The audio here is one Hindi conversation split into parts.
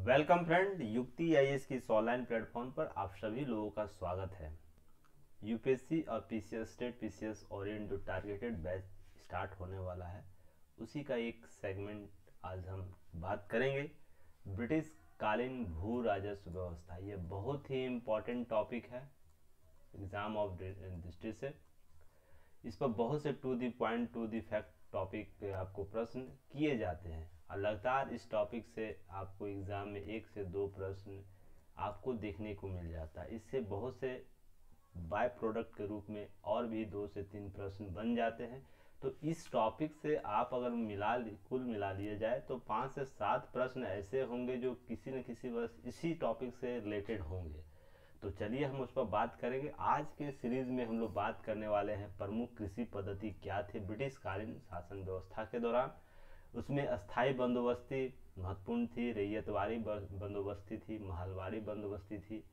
वेलकम फ्रेंड, युक्ति आईएएस की इस ऑनलाइन प्लेटफॉर्म पर आप सभी लोगों का स्वागत है। यूपीएससी और पीसीएस स्टेट पीसीएस ओरिएंट जो टारगेटेड बैच स्टार्ट होने वाला है, उसी का एक सेगमेंट आज हम बात करेंगे। ब्रिटिश कालीन भू राजस्व व्यवस्था, ये बहुत ही इम्पोर्टेंट टॉपिक है एग्जाम ऑफ दृष्टि से। इस पर बहुत से to the point to the fact topic पे आपको प्रश्न किए जाते हैं और लगातार इस टॉपिक से आपको एग्ज़ाम में 1 से 2 प्रश्न आपको देखने को मिल जाता है। इससे बहुत से बाय प्रोडक्ट के रूप में और भी 2 से 3 प्रश्न बन जाते हैं। तो इस टॉपिक से आप अगर कुल मिला लिए जाए तो 5 से 7 प्रश्न ऐसे होंगे जो किसी न किसी बस इसी टॉपिक से रिलेटेड होंगे। तो चलिए हम उस पर बात करेंगे। आज के सीरीज में हम लोग बात करने वाले हैं प्रमुख कृषि पद्धति क्या थे ब्रिटिश कालीन शासन व्यवस्था के दौरान। उसमें अस्थाई बंदोबस्ती महत्वपूर्ण थी, रैयतवाड़ी बंदोबस्ती थी, महलवाड़ी बंदोबस्ती थी।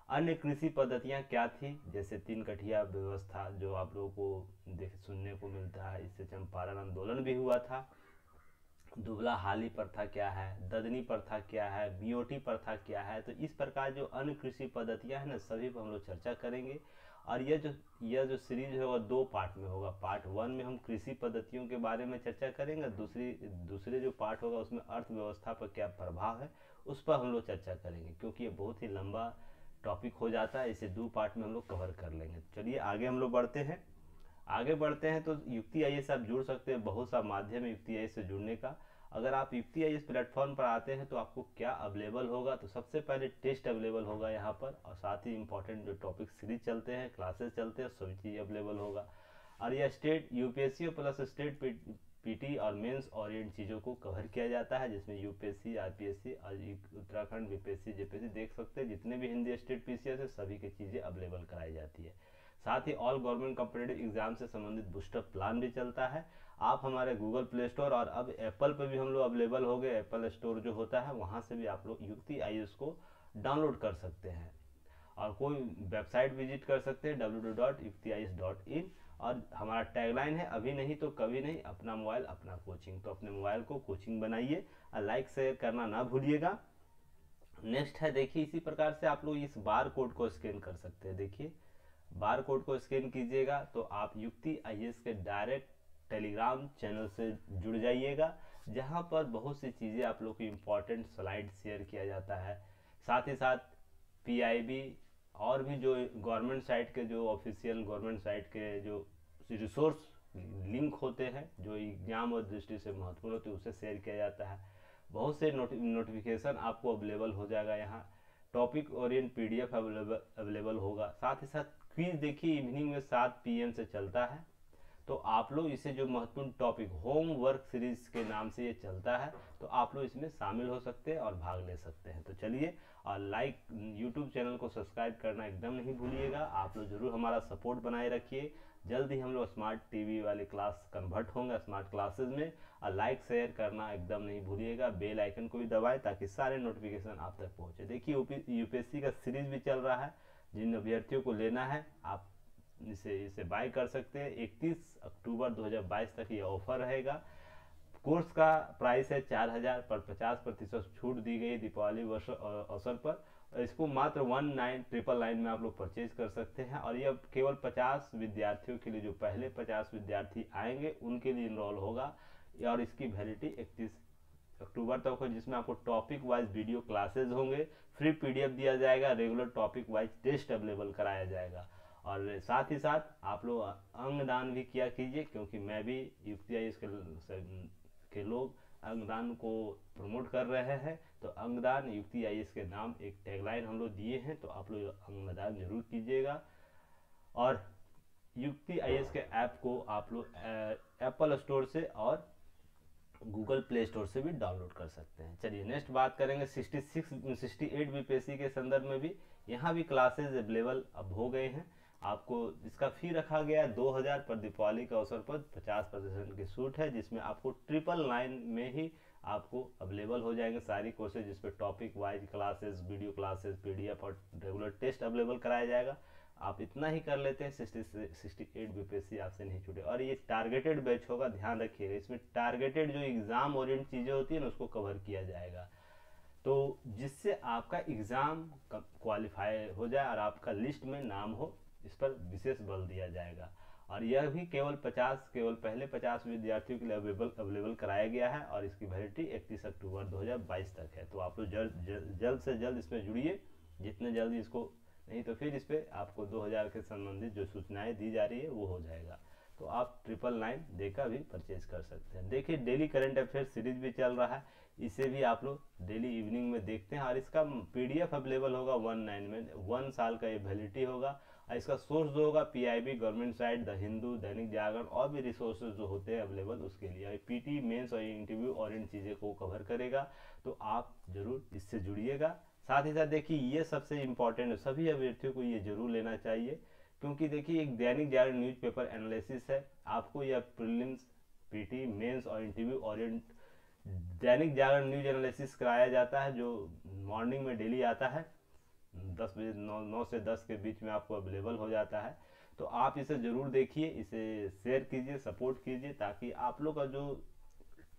अन्य कृषि पद्धतियां क्या थी, जैसे 3 कठिया व्यवस्था जो आप लोगों को सुनने को मिलता है। इससे चंपारण आंदोलन भी हुआ था। दुबला हाली प्रथा क्या है, ददनी प्रथा क्या है, बीओटी प्रथा क्या है। तो इस प्रकार जो अन्य कृषि पद्धतियां हैं ना, सभी पर हम लोग चर्चा करेंगे। और यह जो सीरीज होगा 2 पार्ट में होगा। पार्ट 1 में हम कृषि पद्धतियों के बारे में चर्चा करेंगे। दूसरे जो पार्ट होगा उसमें अर्थव्यवस्था पर क्या प्रभाव है उस पर हम लोग चर्चा करेंगे, क्योंकि ये बहुत ही लंबा टॉपिक हो जाता है। इसे 2 पार्ट में हम लोग कवर कर लेंगे। चलिए आगे हम लोग बढ़ते हैं। तो युक्ति आईएएस आप जुड़ सकते हैं। बहुत सा माध्यम है युक्ति आईएएस से जुड़ने का। अगर आप युक्ति आईएएस प्लेटफॉर्म पर आते हैं तो आपको क्या अवेलेबल होगा, तो सबसे पहले टेस्ट अवेलेबल होगा यहाँ पर, और साथ ही इंपॉर्टेंट जो टॉपिक सीरीज चलते हैं, क्लासेस चलते हैं, सभी चीज़ अवेलेबल होगा। और यह state UPSC plus state PT और मेंस ओरिएंट चीज़ों को कवर किया जाता है, जिसमें यूपीएससी, आरपीएससी और उत्तराखंड बीपीएससी, जेपीएससी देख सकते हैं। जितने भी हिंदी स्टेट पीसीएस है सभी की चीज़ें अवेलेबल कराई जाती है। साथ ही ऑल गवर्नमेंट कॉम्पिटिटिव एग्जाम से संबंधित बूस्टर प्लान भी चलता है। आप हमारे गूगल प्ले स्टोर और अब एप्पल पे भी हम लोग अवेलेबल हो गए। एप्पल स्टोर जो होता है वहाँ से भी आप लोग युक्ति आईएएस को डाउनलोड कर सकते हैं, और कोई वेबसाइट विजिट कर सकते हैं www.yuktiis.in। और हमारा टैगलाइन है, अभी नहीं तो कभी नहीं, अपना मोबाइल अपना कोचिंग। तो अपने मोबाइल को कोचिंग बनाइए और लाइक शेयर करना ना भूलिएगा। नेक्स्ट है, देखिए इसी प्रकार से आप लोग इस बार कोड को स्कैन कर सकते हैं। देखिए बार कोड को स्कैन कीजिएगा तो आप युक्ति आईएएस के डायरेक्ट टेलीग्राम चैनल से जुड़ जाइएगा, जहां पर बहुत सी चीज़ें आप लोग को इम्पोर्टेंट स्लाइड शेयर किया जाता है। साथ ही साथ पीआईबी और भी जो गवर्नमेंट साइट के, जो ऑफिशियल गवर्नमेंट साइट के जो रिसोर्स लिंक होते हैं, जो एग्जाम और दृष्टि से महत्वपूर्ण होते हैं, उसे शेयर किया जाता है। बहुत से नोटिफिकेशन आपको अवेलेबल हो जाएगा। यहाँ टॉपिक ओरिएंट पीडीएफ अवेलेबल होगा। साथ ही साथ क्विज देखिए इवनिंग में 7 PM से चलता है। तो आप लोग इसे जो महत्वपूर्ण टॉपिक होम वर्क सीरीज के नाम से ये चलता है, तो आप लोग इसमें शामिल हो सकते हैं और भाग ले सकते हैं। तो चलिए, और लाइक यूट्यूब चैनल को सब्सक्राइब करना एकदम नहीं भूलिएगा। आप लोग जरूर हमारा सपोर्ट बनाए रखिए। जल्द ही हम लोग स्मार्ट टीवी वाले क्लास कन्वर्ट होंगे स्मार्ट क्लासेज में। और लाइक शेयर करना एकदम नहीं भूलिएगा। बेल आइकन को भी दबाएं ताकि सारे नोटिफिकेशन आप तक पहुंचे। देखिए यूपीएससी का सीरीज भी चल रहा है। जिन अभ्यर्थियों को लेना है आप इसे बाय कर सकते हैं। 31 अक्टूबर 2022 तक ये ऑफर रहेगा। कोर्स का प्राइस है 4000 पर 50% छूट दी गई दीपावली वर्ष अवसर पर। इसको मात्र 1999 में आप लोग परचेज कर सकते हैं। और यह केवल 50 विद्यार्थियों के लिए, जो पहले 50 विद्यार्थी आएंगे उनके लिए इनरोल होगा। और इसकी वैलिडिटी 31 अक्टूबर तक हो, जिसमें आपको टॉपिक वाइज वीडियो क्लासेज होंगे, फ्री पीडीएफ दिया जाएगा, regular topic wise test available कराया जाएगा। और साथ ही साथ आप लोग अंगदान भी किया कीजिए, क्योंकि मैं भी युक्ति आईएएस के लोग अंगदान को प्रमोट कर रहे हैं। तो अंगदान युक्ति आईएएस के नाम एक टैगलाइन हम लोग दिए हैं, तो आप लोग अंगदान जरूर कीजिएगा। और युक्ति आईएएस के ऐप को आप लोग एप्पल स्टोर से और गूगल प्ले स्टोर से भी डाउनलोड कर सकते हैं। चलिए नेक्स्ट बात करेंगे 68 बीपीएससी के संदर्भ में भी। यहाँ भी क्लासेज अवेलेबल अब हो गए हैं। आपको इसका फी रखा गया है 2000 पर। दीपावली के अवसर पर 50% की छूट है, जिसमें आपको 999 में ही आपको अवेलेबल हो जाएंगे सारी कोर्सेज, जिसपे topic wise classes, video classes, PDF और रेगुलर टेस्ट अवेलेबल कराया जाएगा। आप इतना ही कर लेते हैं, 68 बीपीएससी आपसे नहीं छूटे। और ये टारगेटेड बैच होगा, ध्यान रखिएगा। इसमें टारगेटेड जो एग्जाम ओरिएंट चीज़ें होती है ना, उसको कवर किया जाएगा। तो जिससे आपका एग्ज़ाम क्वालिफाई हो जाए और आपका लिस्ट में नाम हो, इस पर विशेष बल दिया जाएगा। और यह भी केवल पहले 50 विद्यार्थियों के लिए अवेलेबल कराया गया है और इसकी वैलिडिटी 31 अक्टूबर 2022 तक है। तो आप लोग जल्द से जल्द इसमें जुड़िए, जितने जल्दी इसको, नहीं तो फिर इस पर आपको 2000 के संबंधित जो सूचनाएं दी जा रही है वो हो जाएगा। तो आप 999 देकर भी परचेज कर सकते हैं। देखिए डेली करंट अफेयर सीरीज भी चल रहा है, इसे भी आप लोग डेली इवनिंग में देखते हैं और इसका पीडीएफ अवेलेबल होगा 19 में, 1 साल का ये वैलिडिटी होगा। और इसका सोर्स जो होगा PIB, government site, the Hindu, Dainik Jagran और भी रिसोर्सेज जो होते हैं अवेलेबल उसके लिए। पीटी मेंस और इंटरव्यू और इन चीज़ें को कवर करेगा, तो आप जरूर इससे जुड़िएगा। साथ ही साथ देखिए ये सबसे इम्पोर्टेंट है, सभी अभ्यर्थियों को ये जरूर लेना चाहिए, क्योंकि देखिए एक दैनिक जागरण न्यूज़पेपर एनालिसिस है। आपको यह प्रीलिम्स, पीटी, मेंस और interview Orient Dainik Jagran news analysis कराया जाता है, जो मॉर्निंग में डेली आता है 10 बजे, 9 से 10 के बीच में आपको अवेलेबल हो जाता है। तो आप इसे ज़रूर देखिए, इसे शेयर कीजिए, सपोर्ट कीजिए, ताकि आप लोग का जो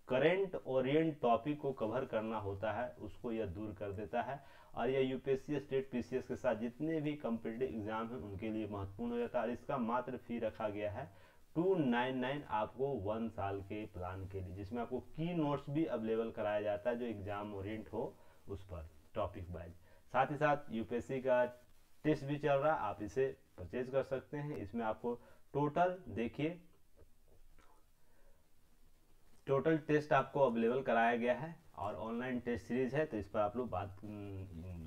करंट ओरिएंट टॉपिक को कवर करना होता है उसको यह दूर कर देता है। और यह यूपीएससी, स्टेट पीसीएस के साथ जितने भी कॉम्पिटिटिव एग्जाम हैं उनके लिए महत्वपूर्ण हो जाता है। और इसका मात्र फी रखा गया है 299 आपको 1 साल के प्लान के लिए, जिसमें आपको की नोट्स भी अवेलेबल कराया जाता है जो एग्जाम ओरिएंट हो उस पर टॉपिक वाइज। साथ ही साथ यूपीएससी का टेस्ट भी चल रहा है, आप इसे परचेज कर सकते हैं। इसमें आपको टोटल देखिए, टोटल टेस्ट आपको अवेलेबल कराया गया है और ऑनलाइन टेस्ट सीरीज है, तो इस पर आप लोग बात,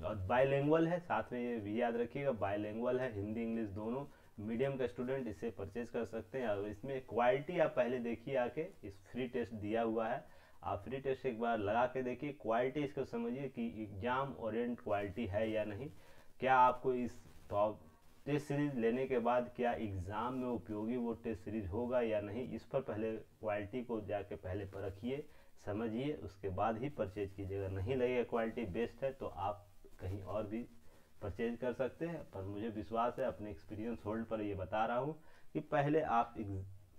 और बायलैंग्वेज है, साथ में ये भी याद रखिएगा बायलैंग्वेज है, हिंदी इंग्लिश दोनों मीडियम का स्टूडेंट इसे परचेज कर सकते हैं। और इसमें क्वालिटी आप पहले देखिए आके, इस फ्री टेस्ट दिया हुआ है, आप फ्री टेस्ट एक बार लगा के देखिए, क्वालिटी इसको समझिए कि एग्जाम ओरिएंट क्वालिटी है या नहीं, क्या आपको इस टॉप टेस्ट सीरीज लेने के बाद क्या एग्ज़ाम में उपयोगी वो टेस्ट सीरीज होगा या नहीं, इस पर पहले क्वालिटी को जाके पहले परखिए, समझिए, उसके बाद ही परचेज कीजिएगा। नहीं लगेगा क्वालिटी बेस्ट है तो आप कहीं और भी परचेज कर सकते हैं। पर मुझे विश्वास है, अपने एक्सपीरियंस होल्ड पर ये बता रहा हूँ कि पहले आप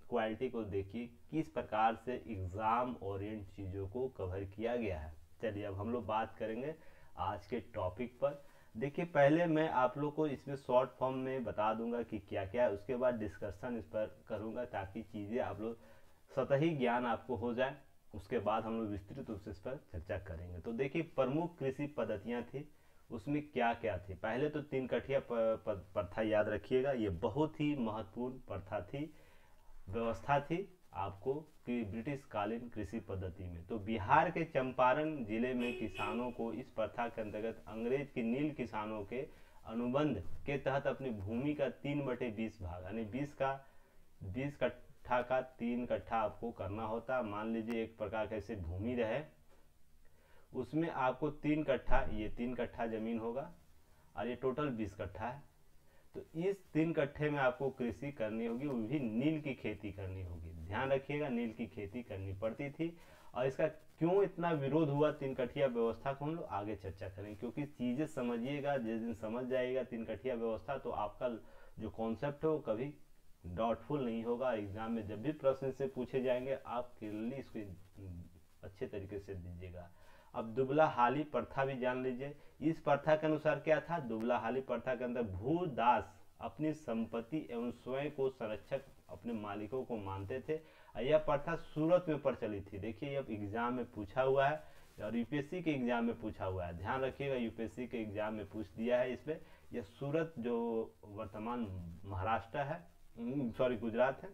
क्वालिटी को देखिए किस प्रकार से एग्ज़ाम ओरिएंट चीज़ों को कवर किया गया है। चलिए अब हम लोग बात करेंगे आज के टॉपिक पर। देखिए पहले मैं आप लोग को इसमें शॉर्ट फॉर्म में बता दूंगा कि क्या क्या है, उसके बाद डिस्कशन इस पर करूंगा ताकि चीज़ें आप लोग सतही ज्ञान आपको हो जाए। उसके बाद हम लोग विस्तृत रूप से इस पर चर्चा करेंगे। तो देखिए प्रमुख कृषि पद्धतियाँ थी, उसमें क्या क्या थी। पहले तो 3 कठिया प्रथा याद रखिएगा, ये बहुत ही महत्वपूर्ण प्रथा थी, व्यवस्था थी आपको कि ब्रिटिश कालीन कृषि पद्धति में। तो बिहार के चंपारण जिले में किसानों को इस प्रथा के अंतर्गत अंग्रेज के नील किसानों के अनुबंध के तहत अपनी भूमि का 3/20 भाग, यानी 20 कट्ठा का 3 कट्ठा आपको करना होता। मान लीजिए एक प्रकार का ऐसे भूमि रहे, उसमें आपको 3 कट्ठा, ये 3 कट्ठा जमीन होगा और ये टोटल 20 कट्ठा है। तो इस 3 कट्ठे में आपको कृषि करनी होगी, वो भी नील की खेती करनी होगी। ध्यान रखिएगा, नील की खेती करनी पड़ती थी। और इसका क्यों इतना विरोध हुआ 3 कठिया व्यवस्था को हम लोग आगे चर्चा करेंगे, क्योंकि चीज़ें समझिएगा, जिस दिन समझ जाएगा 3 कठिया व्यवस्था तो आपका जो कॉन्सेप्ट है वो कभी डाउटफुल नहीं होगा। एग्जाम में जब भी प्रश्न से पूछे जाएंगे आप क्लियरली इसको अच्छे तरीके से दीजिएगा। अब दुबला हाली प्रथा भी जान लीजिए। इस प्रथा के अनुसार क्या था, दुबला हाली प्रथा के अंदर भूदास अपनी संपत्ति एवं स्वयं को संरक्षक अपने मालिकों को मानते थे। यह प्रथा सूरत में प्रचलित थी। देखिए अब एग्जाम में पूछा हुआ है और यूपीएससी के एग्जाम में पूछा हुआ है, ध्यान रखिएगा, यूपीएससी के एग्जाम में पूछ दिया है इसमें। यह सूरत जो वर्तमान महाराष्ट्र है, सॉरी गुजरात है,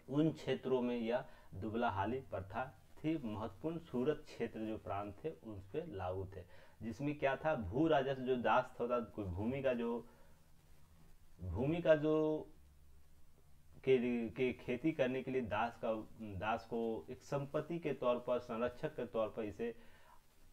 उन क्षेत्रों में यह दुबला हाली प्रथा थी। महत्वपूर्ण सूरत क्षेत्र जो प्रांत थे उस पर लागू थे, जिसमें क्या था, भू राजस्व जो दास होता, कोई भूमि का जो के खेती करने के लिए दास को एक संपत्ति के तौर पर, संरक्षक के तौर पर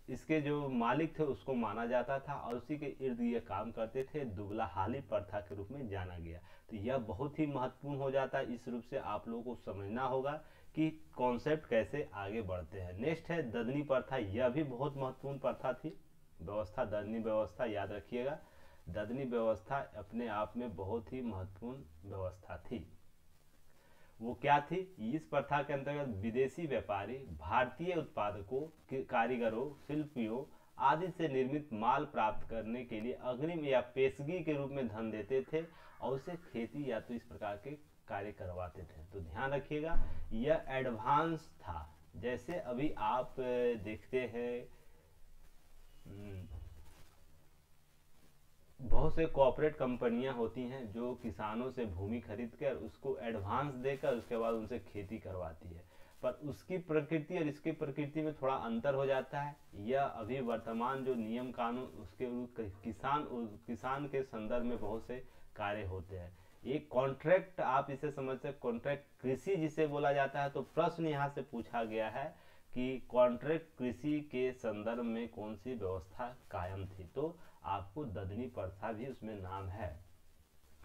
इसके जो मालिक थे उसको माना जाता था और उसी के इर्द ये काम करते थे। दुबला हाली प्रथा के रूप में जाना गया। तो यह बहुत ही महत्वपूर्ण हो जाता है। इस रूप से आप लोगों को समझना होगा कि कॉन्सेप्ट कैसे आगे बढ़ते हैं। नेक्स्ट है ददनी प्रथा, यह भी बहुत महत्वपूर्ण प्रथा थी, व्यवस्था, ददनी व्यवस्था याद रखिएगा। ददनी व्यवस्था अपने आप में बहुत ही महत्वपूर्ण व्यवस्था थी। वो क्या थी, इस प्रथा के अंतर्गत विदेशी व्यापारी भारतीय उत्पादकों, कारीगरों, शिल्पियों आदि से निर्मित माल प्राप्त करने के लिए अग्रिम या पेशगी के रूप में धन देते थे और उसे खेती या तो इस प्रकार के कार्य करवाते थे। तो ध्यान रखिएगा यह एडवांस था। जैसे अभी आप देखते हैं बहुत से कॉर्पोरेट कंपनियां होती हैं जो किसानों से भूमि खरीद कर उसको एडवांस देकर उसके बाद उनसे खेती करवाती है, पर उसकी प्रकृति और इसकी प्रकृति में थोड़ा अंतर हो जाता है। यह अभी वर्तमान जो नियम कानून उसके किसान के संदर्भ में बहुत से कार्य होते हैं। एक कॉन्ट्रैक्ट आप इसे समझते हैं, कॉन्ट्रैक्ट कृषि जिसे बोला जाता है। तो प्रश्न यहाँ से पूछा गया है कि कॉन्ट्रैक्ट कृषि के संदर्भ में कौन सी व्यवस्था कायम थी, तो आपको ददनी प्रथा भी उसमें नाम है।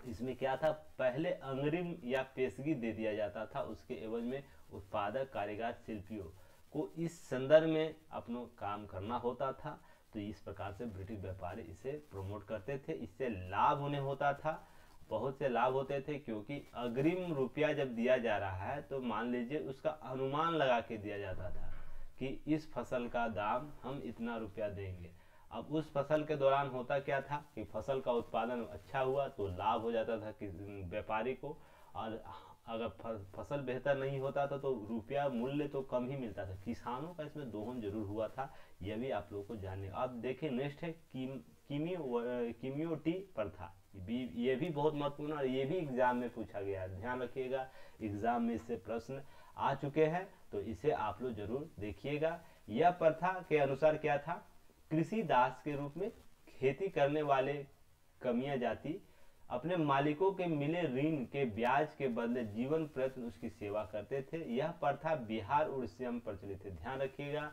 इसमें क्या था, पहले अग्रिम या पेशगी दे दिया जाता था, उसके एवज में उत्पादक कारीगर शिल्पियों को इस संदर्भ में अपना काम करना होता था। तो इस प्रकार से ब्रिटिश व्यापारी इसे प्रमोट करते थे, इससे लाभ उन्हें होता था, बहुत से लाभ होते थे। क्योंकि अग्रिम रुपया जब दिया जा रहा है तो मान लीजिए उसका अनुमान लगा के दिया जाता था कि इस फसल का दाम हम इतना रुपया देंगे। अब उस फसल के दौरान होता क्या था कि फसल का उत्पादन अच्छा हुआ तो लाभ हो जाता था कि व्यापारी को, और अगर फसल बेहतर नहीं होता था तो रुपया मूल्य तो कम ही मिलता था। किसानों का इसमें दोहन जरूर हुआ था, यह भी आप लोगों को जानने। अब देखिए नेक्स्ट है कीमियोटी प्रथा। ये भी बहुत महत्वपूर्ण और ये भी एग्जाम में पूछा गया है, ध्यान रखिएगा। एग्जाम में इससे प्रश्न आ चुके हैं तो इसे आप लोग जरूर देखिएगा। यह प्रथा के अनुसार क्या था, कृषि दास के रूप में खेती करने वाले कमियां जाति अपने मालिकों के मिले ऋण के ब्याज के बदले जीवन प्रयत्न उसकी सेवा करते थे। यह प्रथा बिहार उड़ीसा में प्रचलित है, ध्यान रखिएगा।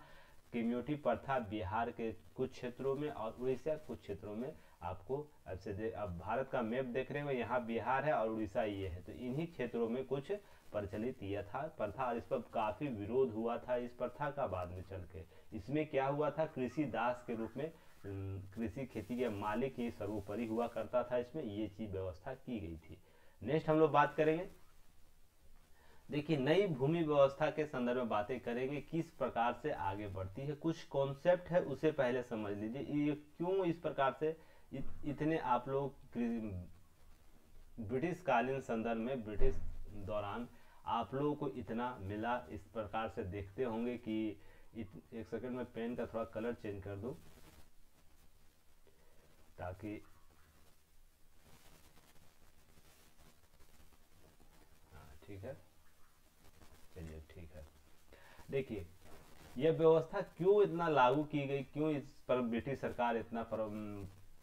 कीमियोटी प्रथा बिहार के कुछ क्षेत्रों में और उड़ीसा कुछ क्षेत्रों में आपको अब भारत का मैप देख रहे हो, यहाँ बिहार है और उड़ीसा ये है, तो इन्हीं क्षेत्रों में कुछ प्रचलित यह था प्रथा, और इस पर काफी विरोध हुआ था इस प्रथा का बाद में चल के। इसमें क्या हुआ था, कृषि दास के रूप में कृषि खेती के मालिक ही सर्वोपरि हुआ करता था, इसमें ये चीज व्यवस्था की गई थी। नेक्स्ट हम लोग बात करेंगे, देखिए नई भूमि व्यवस्था के संदर्भ में बातें करेंगे, किस प्रकार से आगे बढ़ती है। कुछ कॉन्सेप्ट है उसे पहले समझ लीजिए, ये क्यों इस प्रकार से इतने आप लोग ब्रिटिश कालीन संदर्भ में ब्रिटिश दौरान आप लोगों को इतना मिला, इस प्रकार से देखते होंगे कि एक सेकंड में पेन का थोड़ा कलर चेंज कर दूं ताकि ठीक है, चलिए ठीक है। देखिए यह व्यवस्था क्यों इतना लागू की गई, क्यों इस पर ब्रिटिश सरकार इतना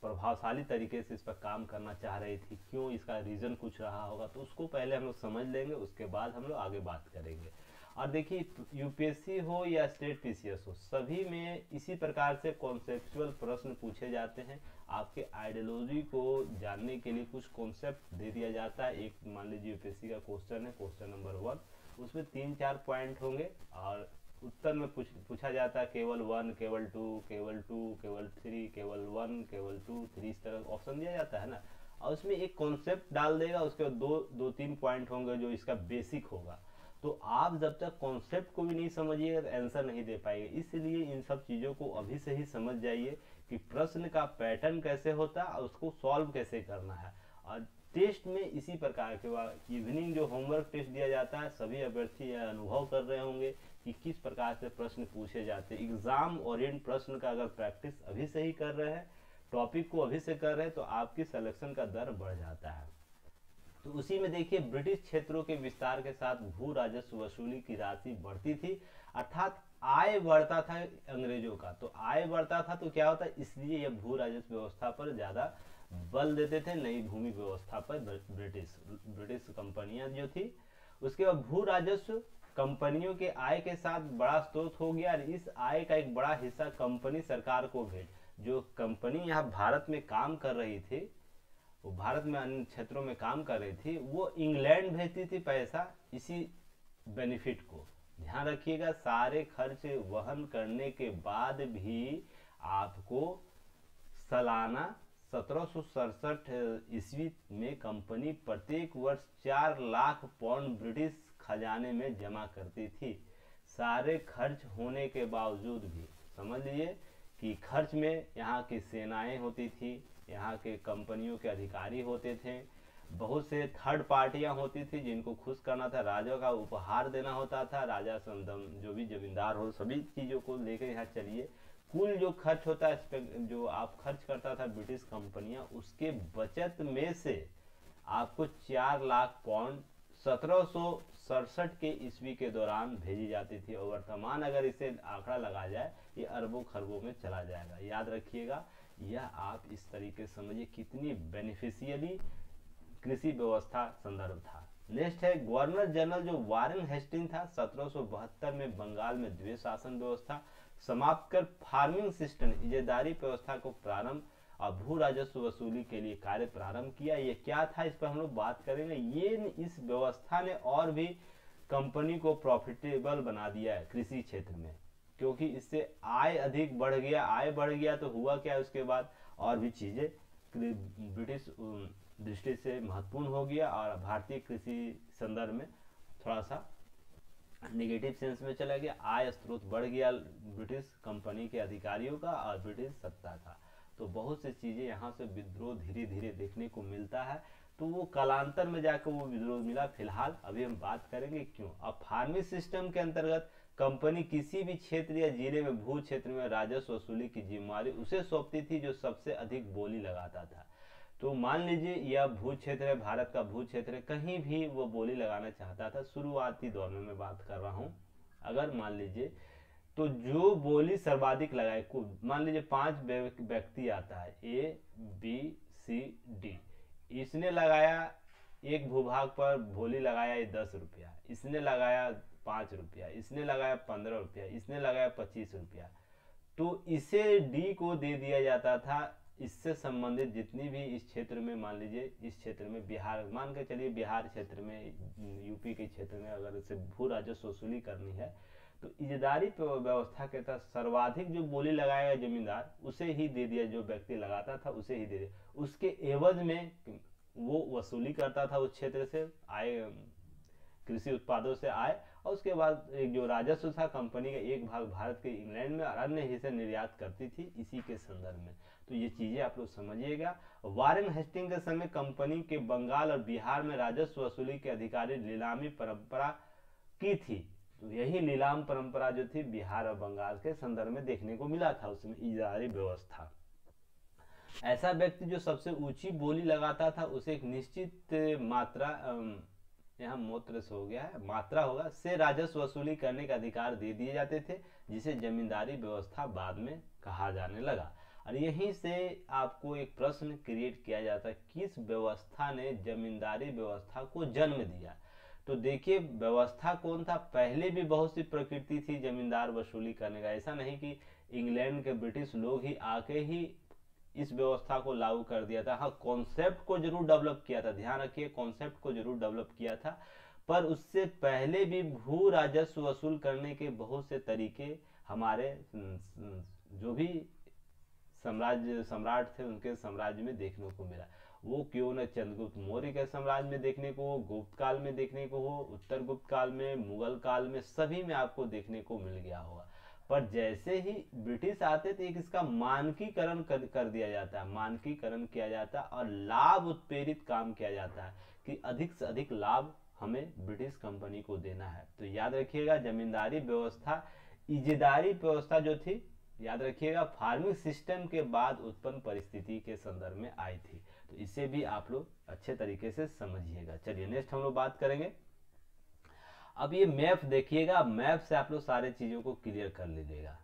प्रभावशाली तरीके से इस पर काम करना चाह रही थी, क्यों इसका रीजन कुछ रहा होगा, तो उसको पहले हम लोग समझ लेंगे, उसके बाद हम लोग आगे बात करेंगे। और देखिए यूपीएससी हो या स्टेट पीसीएस हो, सभी में इसी प्रकार से कॉन्सेप्चुअल प्रश्न पूछे जाते हैं। आपके आइडियोलॉजी को जानने के लिए कुछ कॉन्सेप्ट दे दिया जाता है। एक मान लीजिए यूपीएससी का क्वेश्चन है, क्वेश्चन नंबर 1, उसमें 3-4 पॉइंट होंगे और उत्तर में पूछा जाता है केवल 1, केवल 2, केवल 2, केवल 3, केवल 1, केवल 2, 3, इस तरह ऑप्शन दिया जाता है ना। और उसमें एक कॉन्सेप्ट डाल देगा, उसके बाद 2-3 पॉइंट होंगे जो इसका बेसिक होगा। तो आप जब तक कॉन्सेप्ट को भी नहीं समझिएगा तो आंसर नहीं दे पाएंगे। इसलिए इन सब चीज़ों को अभी से ही समझ जाइए कि प्रश्न का पैटर्न कैसे होता है और उसको सॉल्व कैसे करना है। और टेस्ट में इसी प्रकार के इवनिंग जो होमवर्क टेस्ट दिया जाता है, सभी अभ्यर्थी यह अनुभव कर रहे होंगे कि किस प्रकार से प्रश्न पूछे जाते हैं। एग्जाम ओरिएंट प्रश्न का अगर प्रैक्टिस अभी से ही कर रहे हैं, टॉपिक को अभी से कर रहे हैं, तो आपकी सिलेक्शन का दर बढ़ जाता है। तो उसी में देखिए ब्रिटिश क्षेत्रों के विस्तार के साथ भू राजस्व वसूली की राशि बढ़ती थी, अर्थात आय बढ़ता था अंग्रेजों का। तो आय बढ़ता था तो क्या होता है, इसलिए यह भू राजस्व व्यवस्था पर ज्यादा बल देते थे, नई भूमि व्यवस्था पर ब्रिटिश कंपनियां जो थी। उसके बाद भू राजस्व कंपनियों के आय के साथ बड़ा स्रोत हो गया और इस आय का एक बड़ा हिस्सा कंपनी सरकार को भेज, जो कंपनी यहाँ भारत में काम कर रही थी, वो भारत में अन्य क्षेत्रों में काम कर रही थी, वो इंग्लैंड भेजती थी पैसा इसी बेनिफिट को। ध्यान रखिएगा, सारे खर्च वहन करने के बाद भी आपको सालाना 1767 ईस्वी में कंपनी प्रत्येक वर्ष 4 लाख पाउंड ब्रिटिश खजाने में जमा करती थी। सारे खर्च होने के बावजूद भी समझ लीजिए कि खर्च में यहाँ की सेनाएं होती थी, यहाँ के कंपनियों के अधिकारी होते थे, बहुत से थर्ड पार्टियां होती थी जिनको खुश करना था, राजा का उपहार देना होता था, राजा संदम जो भी जमींदार हो सभी चीज़ों को लेकर यहाँ चलिए। कुल जो खर्च होता है, जो आप खर्च करता था ब्रिटिश कंपनियां, उसके बचत में से आपको 4 लाख पाउंड 1767 के ईस्वी के दौरान भेजी जाती थी। और वर्तमान अगर इसे आंकड़ा लगा जाए ये अरबों खरबों में चला जाएगा। याद रखिएगा, यह आप इस तरीके से समझिए कितनी बेनिफिशियली कृषि व्यवस्था संदर्भ था। नेक्स्ट है गवर्नर जनरल जो वारेन हेस्टिंग था, 1772 में बंगाल में द्वैत शासन व्यवस्था समाप्त कर फार्मिंग सिस्टम इजादारी व्यवस्था को प्रारंभ और भू राजस्व वसूली के लिए कार्य प्रारंभ किया। ये क्या था, इस पर हम लोग बात करेंगे। ये इस व्यवस्था ने और भी कंपनी को प्रॉफिटेबल बना दिया है कृषि क्षेत्र में, क्योंकि इससे आय अधिक बढ़ गया। आय बढ़ गया तो हुआ क्या, उसके बाद और भी चीजें ब्रिटिश दृष्टि से महत्वपूर्ण हो गया और भारतीय कृषि संदर्भ में थोड़ा सा निगेटिव सेंस में चला गया। आय स्रोत बढ़ गया ब्रिटिश कंपनी के अधिकारियों का और ब्रिटिश सत्ता का। तो बहुत सी चीजें यहाँ से विद्रोह धीरे धीरे देखने को मिलता है। तो वो कालांतर में जाकर वो विद्रोह मिला। फिलहाल अभी हम बात करेंगे क्यों। अब फार्मिंग सिस्टम के अंतर्गत कंपनी किसी भी क्षेत्र या जिले में भू क्षेत्र में राजस्व वसूली की जिम्मेदारी उसे सौंपती थी जो सबसे अधिक बोली लगाता था। तो मान लीजिए यह भू क्षेत्र है, भारत का भू क्षेत्र है, कहीं भी वो बोली लगाना चाहता था। शुरुआती दौर में मैं बात कर रहा हूँ। अगर मान लीजिए तो जो बोली सर्वाधिक लगाए, मान लीजिए 5 व्यक्ति आता है, ए बी सी डी, इसने लगाया एक भूभाग पर बोली लगाया 10 रुपया, इसने लगाया 5 रुपया, इसने लगाया 15 रुपया, इसने लगाया 25 रुपया। तो इसे डी को दे दिया जाता था। इससे संबंधित जितनी भी इस क्षेत्र में, मान लीजिए इस क्षेत्र में बिहार, मान के चलिए बिहार क्षेत्र में, यूपी के क्षेत्र में अगर इसे भू राजस्व वसूली करनी है तो इजादारी व्यवस्था के तहत सर्वाधिक जो बोली लगाएगा जमींदार उसे ही दे दिया, जो व्यक्ति लगाता था उसे ही दे दिया। उसके एवज में वो वसूली करता था उस क्षेत्र से आय, कृषि उत्पादों से आए। और उसके बाद एक जो राजस्व था, कंपनी का एक भाग भारत के इंग्लैंड में और अन्य हिस्से निर्यात करती थी इसी के संदर्भ में। तो ये चीजें आप लोग समझिएगा। वारेन हेस्टिंग के समय कंपनी के बंगाल और बिहार में राजस्व वसूली के अधिकारी नीलामी परंपरा की थी। तो यही नीलाम परंपरा जो थी बिहार और बंगाल के संदर्भ में देखने को मिला था उसमें इजारी व्यवस्था। ऐसा व्यक्ति जो सबसे ऊंची बोली लगाता था उसे एक निश्चित मात्रा, यहाँ मूत्र से हो गया है, मात्रा होगा, से राजस्व वसूली करने का अधिकार दे दिए जाते थे, जिसे जमींदारी व्यवस्था बाद में कहा जाने लगा। और यहीं से आपको एक प्रश्न क्रिएट किया जाता है, किस व्यवस्था ने जमींदारी व्यवस्था को जन्म दिया। तो देखिए व्यवस्था कौन था, पहले भी बहुत सी प्रकृति थी जमींदार वसूली करने का। ऐसा नहीं कि इंग्लैंड के ब्रिटिश लोग ही आके ही इस व्यवस्था को लागू कर दिया था। हाँ, कॉन्सेप्ट को जरूर डेवलप किया था, ध्यान रखिए कॉन्सेप्ट को जरूर डेवलप किया था, पर उससे पहले भी भू राजस्व वसूल करने के बहुत से तरीके हमारे जो भी सम्राट थे उनके साम्राज्य में देखने को मिला। वो क्यों न चंद्रगुप्त मौर्य के साम्राज्य में देखने को हो, गुप्त काल में देखने को हो, उत्तर गुप्त काल में, मुगल काल में, सभी में आपको देखने को मिल गया होगा। पर जैसे ही ब्रिटिश आते थे इसका मानकीकरण कर दिया जाता है, मानकीकरण किया जाता है और लाभ उत्प्रेरित काम किया जाता है कि अधिक से अधिक लाभ हमें ब्रिटिश कंपनी को देना है। तो याद रखिएगा जमींदारी व्यवस्था, इजादारी व्यवस्था जो थी, याद रखिएगा फार्मिंग सिस्टम के बाद उत्पन्न परिस्थिति के संदर्भ में आई थी। तो इसे भी आप लोग अच्छे तरीके से समझिएगा। चलिए नेक्स्ट हम लोग बात करेंगे। अब ये मैप देखिएगा, मैप से आप लोग सारे चीजों को क्लियर कर लीजिएगा।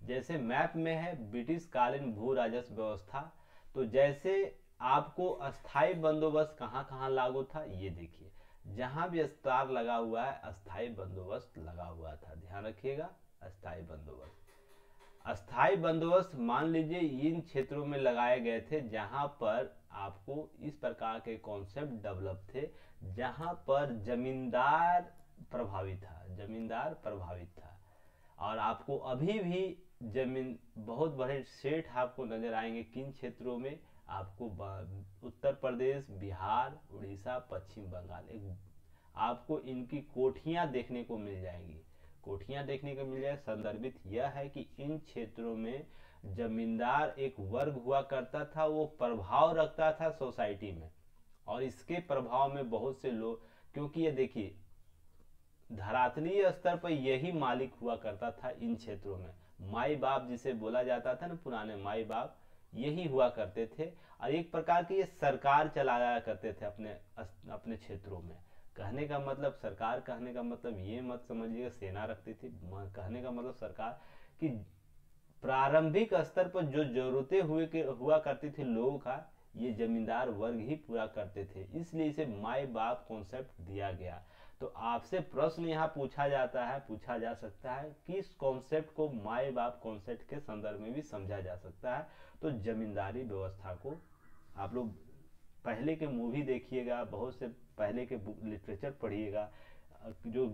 जैसे मैप में है ब्रिटिश कालीन भू राजस्व व्यवस्था, तो जैसे आपको अस्थाई बंदोबस्त कहाँ कहाँ लागू था ये देखिए, जहां भी स्टार लगा हुआ है अस्थाई बंदोबस्त लगा हुआ था। ध्यान रखिएगा अस्थाई बंदोबस्त। अस्थाई बंदोबस्त मान लीजिए इन क्षेत्रों में लगाए गए थे जहां पर आपको इस प्रकार के कॉन्सेप्ट डेवलप थे, जहां पर जमींदार प्रभावित था, जमींदार प्रभावित था। और आपको अभी भी जमीन बहुत बड़े सेठ आपको नजर आएंगे किन क्षेत्रों में, आपको उत्तर प्रदेश, बिहार, उड़ीसा, पश्चिम बंगाल, आपको इनकी कोठियां देखने को मिल जाएंगी। कोठियां देखने को मिल जाए। संदर्भित यह है कि इन क्षेत्रों में जमींदार एक वर्ग हुआ करता था, वो प्रभाव रखता था सोसाइटी में, और इसके प्रभाव में बहुत से लोग, क्योंकि ये देखिए धरातलीय स्तर पर यही मालिक हुआ करता था इन क्षेत्रों में। माई बाप जिसे बोला जाता था ना, पुराने माई बाप यही हुआ करते थे, और एक प्रकार की ये सरकार चलाया करते थे अपने अपने क्षेत्रों में। कहने का मतलब सरकार, कहने का मतलब ये मत समझिएगा सेना रखती थी, कहने का मतलब सरकार कि प्रारंभिक स्तर पर जो जरूरतें हुआ करती थी लोगों का, ये जमींदार वर्ग ही पूरा करते थे, इसलिए इसे माई बाप कॉन्सेप्ट दिया गया। तो आपसे प्रश्न यहाँ पूछा जा सकता है कि इस कॉन्सेप्ट को माई बाप कॉन्सेप्ट के संदर्भ में भी समझा जा सकता है। तो जमींदारी व्यवस्था को आप लोग पहले के मूवी देखिएगा, बहुत से पहले के लिटरेचर पढ़िएगा, जो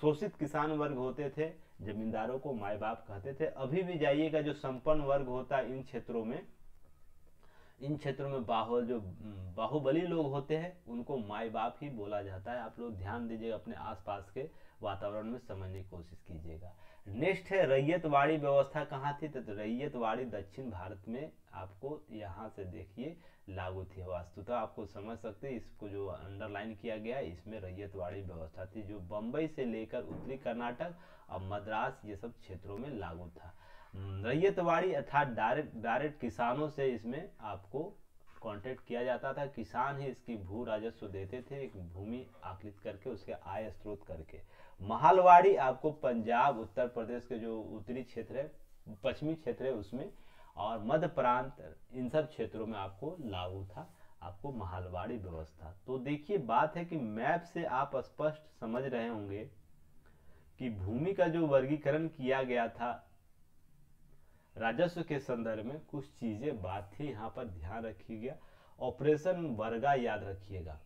शोषित किसान वर्ग होते थे जमींदारों को माई बाप कहते थे। अभी भी जाइएगा, जो संपन्न वर्ग होता है इन क्षेत्रों में बाहुबली लोग होते हैं, उनको माई बाप ही बोला जाता है। आप लोग ध्यान दीजिएगा, अपने आसपास के वातावरण में समझने की कोशिश कीजिएगा। नेक्स्ट है रैयतवाड़ी व्यवस्था कहाँ थी, तो रैयतवाड़ी दक्षिण भारत में आपको यहाँ से देखिए लागू थी। वास्तुतः आपको समझ सकते हैं, इसको जो अंडरलाइन किया गया है इसमें रैयतवाड़ी व्यवस्था थी, जो बंबई से लेकर उत्तरी कर्नाटक और मद्रास ये सब क्षेत्रों में लागू था। रैयतवाड़ी अर्थात डायरेक्ट किसानों से इसमें आपको कांटेक्ट किया जाता था, किसान ही इसकी भू राजस्व देते थे, एक भूमि आकलित करके उसके आय स्रोत करके। महालवाड़ी आपको पंजाब, उत्तर प्रदेश के जो उत्तरी क्षेत्र है, पश्चिमी क्षेत्र है उसमें, और मध्य प्रांत, इन सब क्षेत्रों में आपको लागू था आपको महालवाड़ी व्यवस्था। तो देखिए बात है कि मैप से आप स्पष्ट समझ रहे होंगे कि भूमि का जो वर्गीकरण किया गया था राजस्व के संदर्भ में, कुछ चीजें बात थी यहाँ पर ध्यान रखिएगा। ऑपरेशन वर्गा याद रखिएगा,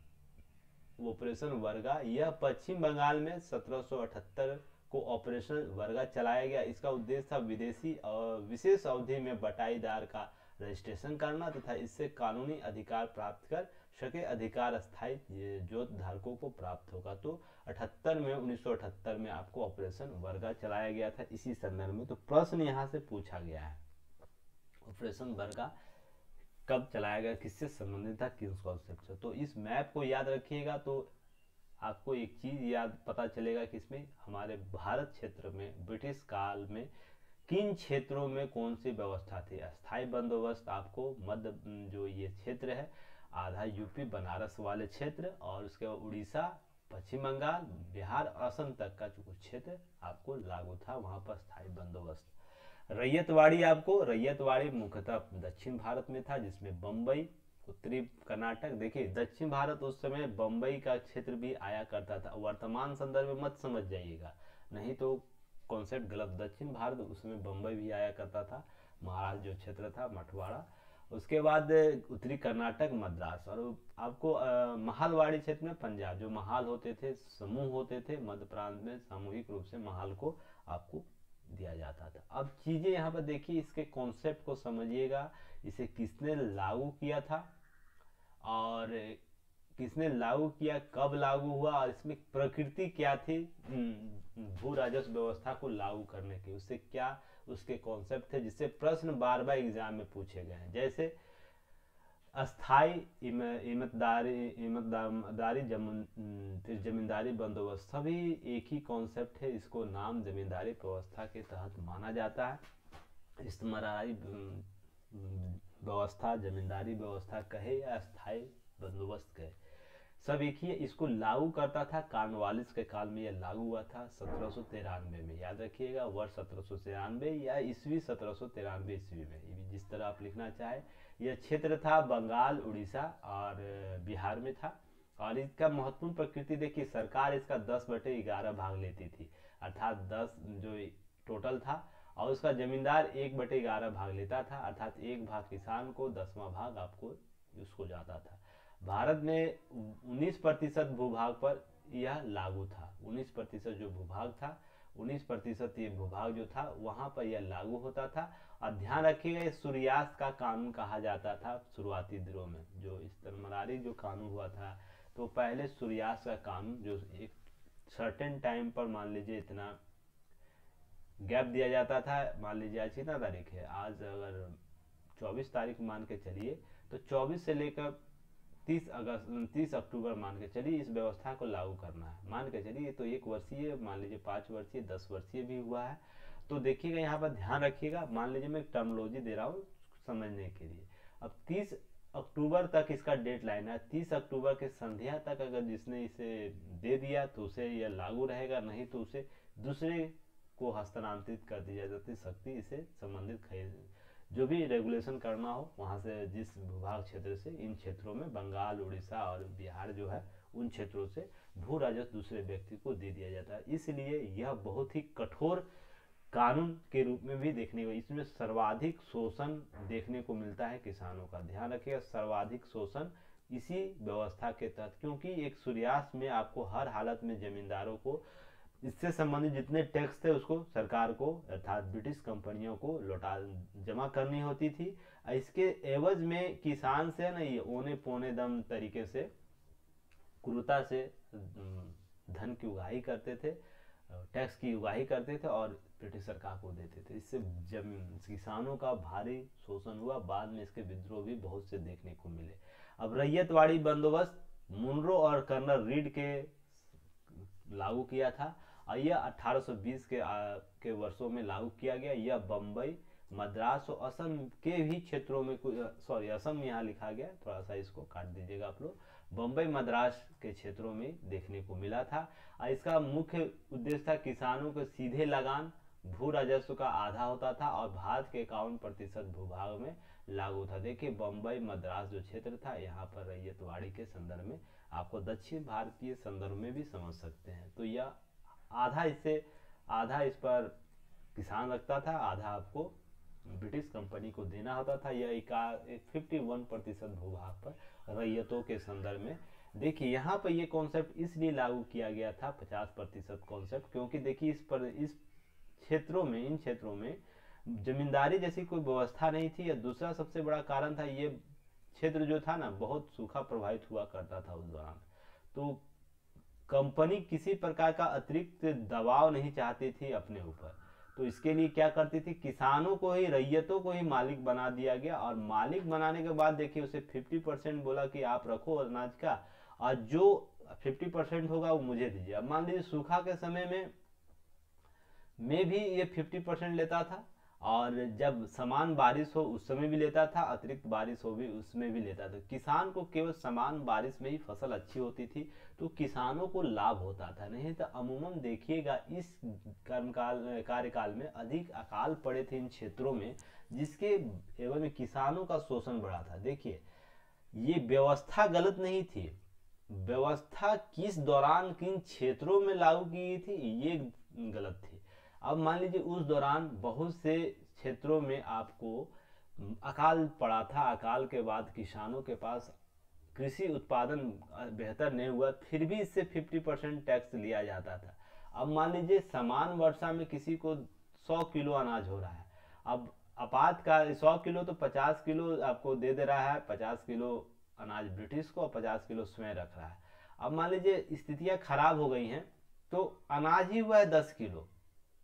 ऑपरेशन वर्गा यह पश्चिम बंगाल में 1778 को ऑपरेशन वर्गा चलाया गया। इसका उद्देश्य था विदेशी और विशेष अवधि में बटाईदार का रजिस्ट्रेशन करना तथा इससे कानूनी अधिकार प्राप्त कर सके, अधिकार स्थायी जोत धारकों को प्राप्त होगा। तो 1978 में आपको ऑपरेशन वर्गा चलाया गया था इसी संदर्भ में। तो प्रश्न यहाँ से पूछा गया है, ऑपरेशन वर्गा कब चलाया गया, किससे संबंधित था, किस कॉन्सेप्ट से। तो इस मैप को याद रखिएगा तो आपको एक चीज याद पता चलेगा कि इसमें हमारे भारत क्षेत्र में ब्रिटिश काल में किन क्षेत्रों में कौन सी व्यवस्था थी। स्थायी बंदोबस्त आपको मध्य जो ये क्षेत्र है, आधा यूपी बनारस वाले क्षेत्र, और उसके बाद उड़ीसा, पश्चिम बंगाल, बिहार, असम तक का जो कुछ क्षेत्र आपको लागू था, वहां पर स्थायी बंदोबस्त। रैयतवाड़ी मुख्यतः दक्षिण भारत में था, जिसमें बम्बई, उत्तरी कर्नाटक, देखिए दक्षिण भारत उस समय बम्बई का क्षेत्र भी आया करता था। वर्तमान संदर्भ में मत समझ जाइएगा, नहीं तो कॉन्सेप्ट गलत। दक्षिण भारत उसमें बम्बई भी आया करता था, महाराष्ट्र जो क्षेत्र था मठवाड़ा, उसके बाद उत्तरी कर्नाटक, मद्रास, और आपको महालवाड़ी क्षेत्र में पंजाब, जो महाल होते थे, समूह होते थे, मध्य प्रांत में सामूहिक रूप से महाल को आपको दिया जाता था। अब चीजें यहाँ पर देखिए, इसके कॉन्सेप्ट को समझिएगा, इसे किसने लागू किया था और किसने लागू किया, कब लागू हुआ, और इसमें प्रकृति क्या थी भू राजस्व व्यवस्था को लागू करने की, उससे क्या उसके कॉन्सेप्ट थे, जिससे प्रश्न बार बार एग्जाम में पूछे गए हैं। जैसे अस्थाई इमतदारी फिर जमींदारी बंदोबस्त, सभी एक ही कॉन्सेप्ट है, इसको नाम जमींदारी व्यवस्था के तहत माना जाता है। इस्तेमारी व्यवस्था, जमींदारी व्यवस्था कहे या स्थायी बंदोबस्त कहे, सब एक ही है। इसको लागू करता था कॉर्नवालिस के काल में, यह लागू हुआ था 1793 में, याद रखिएगा वर्ष 1793 या ईस्वी 1793 ईस्वी में, जिस तरह आप लिखना चाहे। यह क्षेत्र था बंगाल, उड़ीसा और बिहार में था, और इसका महत्वपूर्ण प्रकृति देखिए, सरकार इसका 10/11 भाग लेती थी, अर्थात 10 जो टोटल था, और उसका जमींदार 1/11 भाग लेता था, अर्थात एक भाग किसान को, 10वां भाग आपको उसको जाता था। भारत में 19% भूभाग पर यह लागू था, 19% जो भूभाग था, 19% ये भूभाग जो था वहां पर यह लागू होता था। और ध्यान रखिएगा, सूर्यास्त का कानून कहा जाता था शुरुआती दिनों में, जो इस्तेमारी जो कानून हुआ था, तो पहले सूर्यास्त का कानून, जो एक सर्टेन टाइम पर मान लीजिए इतना गैप दिया जाता था। मान लीजिए आज कितना तारीख है, आज अगर 24 तारीख मान के चलिए, तो 24 से लेकर 30 अक्टूबर मान के चलिए इस व्यवस्था को लागू करना है। मान के चलिए तो 1 वर्षीय, मान लीजिए 5 वर्षीय, 10 वर्षीय भी हुआ है। तो देखिएगा यहाँ पर ध्यान रखिएगा, मान लीजिए मैं एक टर्मोलॉजी दे रहा हूँ समझने के लिए। अब 30 अक्टूबर तक इसका डेट लाइन है। 30 अक्टूबर के संध्या तक अगर जिसने इसे दे दिया तो उसे यह लागू रहेगा, नहीं तो उसे दूसरे को हस्तांतरित कर दी जाती शक्ति इसे संबंधित जो भी रेगुलेशन करना हो वहाँ से, जिस विभाग क्षेत्र से, इन क्षेत्रों में बंगाल, उड़ीसा और बिहार जो है उन क्षेत्रों से भू राजस्व दूसरे व्यक्ति को दे दिया जाता है। इसलिए यह बहुत ही कठोर कानून के रूप में भी देखने को, इसमें सर्वाधिक शोषण देखने को मिलता है किसानों का। ध्यान रखिएगा, सर्वाधिक शोषण इसी व्यवस्था के तहत, क्योंकि एक सूर्यास्त में आपको हर हालत में जमींदारों को इससे संबंधित जितने टैक्स थे उसको सरकार को अर्थात ब्रिटिश कंपनियों को लौटा जमा करनी होती थी। इसके एवज में किसान से ना ये ओने पौने दम तरीके से क्रूरता से धन की उगाही करते थे, टैक्स की उगाही करते थे और ब्रिटिश सरकार को देते थे। इससे किसानों का भारी शोषण हुआ। बाद में इसके विद्रोह भी बहुत से देखने को मिले। अब रैयतवाड़ी बंदोबस्त मुनरो और कर्नल रीड के लागू किया था और यह 1820 के वर्षों में लागू किया गया। यह बम्बई, मद्रास और असम के भी क्षेत्रों में, सॉरी असम यहाँ लिखा गया, थोड़ा सा इसको काट दीजिएगा आप लोग, बम्बई मद्रास के क्षेत्रों में देखने को मिला था। और इसका मुख्य उद्देश्य था किसानों को सीधे लगान भू राजस्व का आधा होता था और भारत के 51% भूभाग में लागू था। देखिए बम्बई मद्रास जो क्षेत्र था, यहाँ पर रैयतवाड़ी के संदर्भ में आपको दक्षिण भारतीय संदर्भ में भी समझ सकते हैं। तो यह आधा इस पर किसान रखता था, आधा आपको ब्रिटिश कंपनी को देना होता था। यह 51% भूभाग पर रैयतों के संदर्भ में। देखिए यहाँ पर ये कॉन्सेप्ट इसलिए लागू किया गया था 50% कॉन्सेप्ट, क्योंकि देखिए इस इन क्षेत्रों में जमींदारी जैसी कोई व्यवस्था नहीं थी। या दूसरा सबसे बड़ा कारण था, ये क्षेत्र जो था ना बहुत सूखा प्रभावित हुआ करता था उस दौरान। तो कंपनी किसी प्रकार का अतिरिक्त दबाव नहीं चाहती थी अपने ऊपर, तो इसके लिए क्या करती थी, किसानों को ही, रैयतों को ही मालिक बना दिया गया। और मालिक बनाने के बाद देखिए उसे 50% बोला कि आप रखो अनाज का, और जो 50% होगा वो मुझे दीजिए। अब मान लीजिए सूखा के समय में भी ये 50% लेता था, और जब समान बारिश हो उस समय भी लेता था, अतिरिक्त बारिश हो भी उसमें भी लेता था। किसान को केवल समान बारिश में ही फसल अच्छी होती थी तो किसानों को लाभ होता था। नहीं तो अमूमन देखिएगा इस कार्यकाल में अधिक अकाल पड़े थे इन क्षेत्रों में, जिसके एवं में किसानों का शोषण बढ़ा था। देखिए ये व्यवस्था गलत नहीं थी, व्यवस्था किस दौरान किन क्षेत्रों में लागू की गई थी ये गलत थी। अब मान लीजिए उस दौरान बहुत से क्षेत्रों में आपको अकाल पड़ा था, अकाल के बाद किसानों के पास कृषि उत्पादन बेहतर नहीं हुआ, फिर भी इससे 50% टैक्स लिया जाता था। अब मान लीजिए समान वर्षा में किसी को 100 किलो अनाज हो रहा है, अब आपात का 100 किलो तो 50 किलो आपको दे रहा है, 50 किलो अनाज ब्रिटिश को और 50 किलो स्वयं रख रहा है। अब मान लीजिए स्थितियां खराब हो गई हैं तो अनाज ही हुआ है 10 किलो,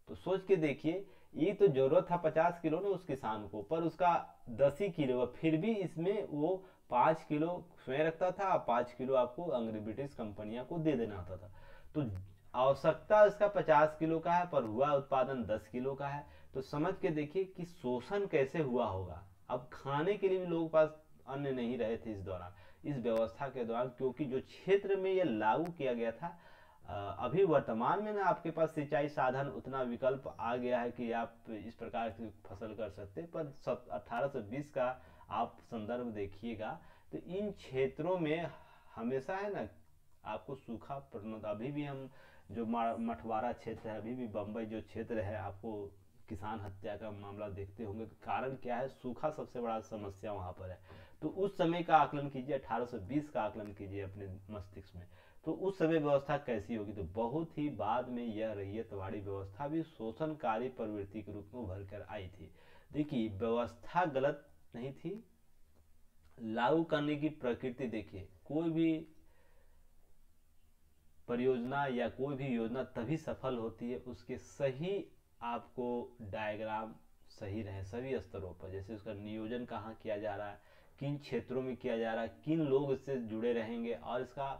तो सोच के देखिए ये तो जरूरत था 50 किलो ना उस किसान को, पर उसका 10 ही किलो, फिर भी इसमें वो 5 किलो स्वयं रखता था, 5 किलो आपको अंग्रेज ब्रिटिश कंपनियां को दे देना होता था। तो आवश्यकता इसका 50 किलो का है पर हुआ उत्पादन 10 किलो का है। तो समझ के देखिए कि शोषण कैसे हुआ होगा। अब खाने के लिए भी लोगों के पास अन्न नहीं रहे थे इस दौरान, इस व्यवस्था के दौरान, क्योंकि जो क्षेत्र में यह लागू किया गया था, अभी वर्तमान में ना आपके पास सिंचाई साधन उतना विकल्प आ गया है कि आप इस प्रकार की फसल कर सकते, पर 1820 का आप संदर्भ देखिएगा तो इन क्षेत्रों में हमेशा है ना आपको सूखा प्रवण। अभी भी हम जो मठवारा क्षेत्र है, अभी भी बम्बई जो क्षेत्र है, आपको किसान हत्या का मामला देखते होंगे। कारण क्या है, सूखा सबसे बड़ा समस्या वहां पर है। तो उस समय का आकलन कीजिए, 1820 का आकलन कीजिए अपने मस्तिष्क में, तो उस समय व्यवस्था कैसी होगी। तो बहुत ही बाद में यह रैयतवाड़ी व्यवस्था भी शोषणकारी प्रवृत्ति के रूप में उभर कर आई थी। देखिए व्यवस्था गलत नहीं थी, लागू करने की प्रकृति देखिए, कोई भी परियोजना या कोई भी योजना तभी सफल होती है उसके सही आपको डायग्राम सही रहे सभी स्तरों पर, जैसे उसका नियोजन कहाँ किया जा रहा है, किन क्षेत्रों में किया जा रहा है, किन लोग इससे जुड़े रहेंगे और इसका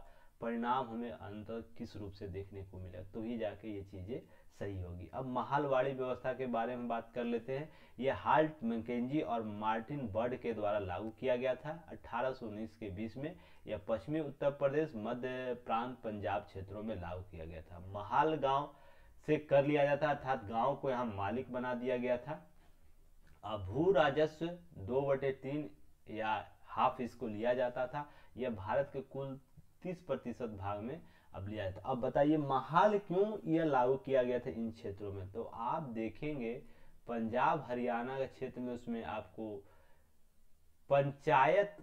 परिणाम हमें अंतर किस रूप से देखने को मिलेगा, तो ही जाके ये चीज़ें सही होगी। अब महालवाड़ी व्यवस्था के बारे में बात कर लेते हैं। ये हाल्ट मैकेंजी और मार्टिन बर्ड के द्वारा लागू किया गया था 1819 के बीच में। यह पश्चिमी उत्तर प्रदेश, मध्य प्रांत, पंजाब क्षेत्रों में लागू किया गया था। महाल गांव से कर लिया जाता, अर्थात गांव को यहाँ मालिक बना दिया गया था। अब भू राजस्व 2/3 या हाफ इसको लिया जाता था। यह भारत के कुल 30% भाग में अब लिया जाता। अब बताइए महाल क्यों यह लागू किया गया था इन क्षेत्रों में, तो आप देखेंगे पंजाब हरियाणा के क्षेत्र में उसमें आपको पंचायत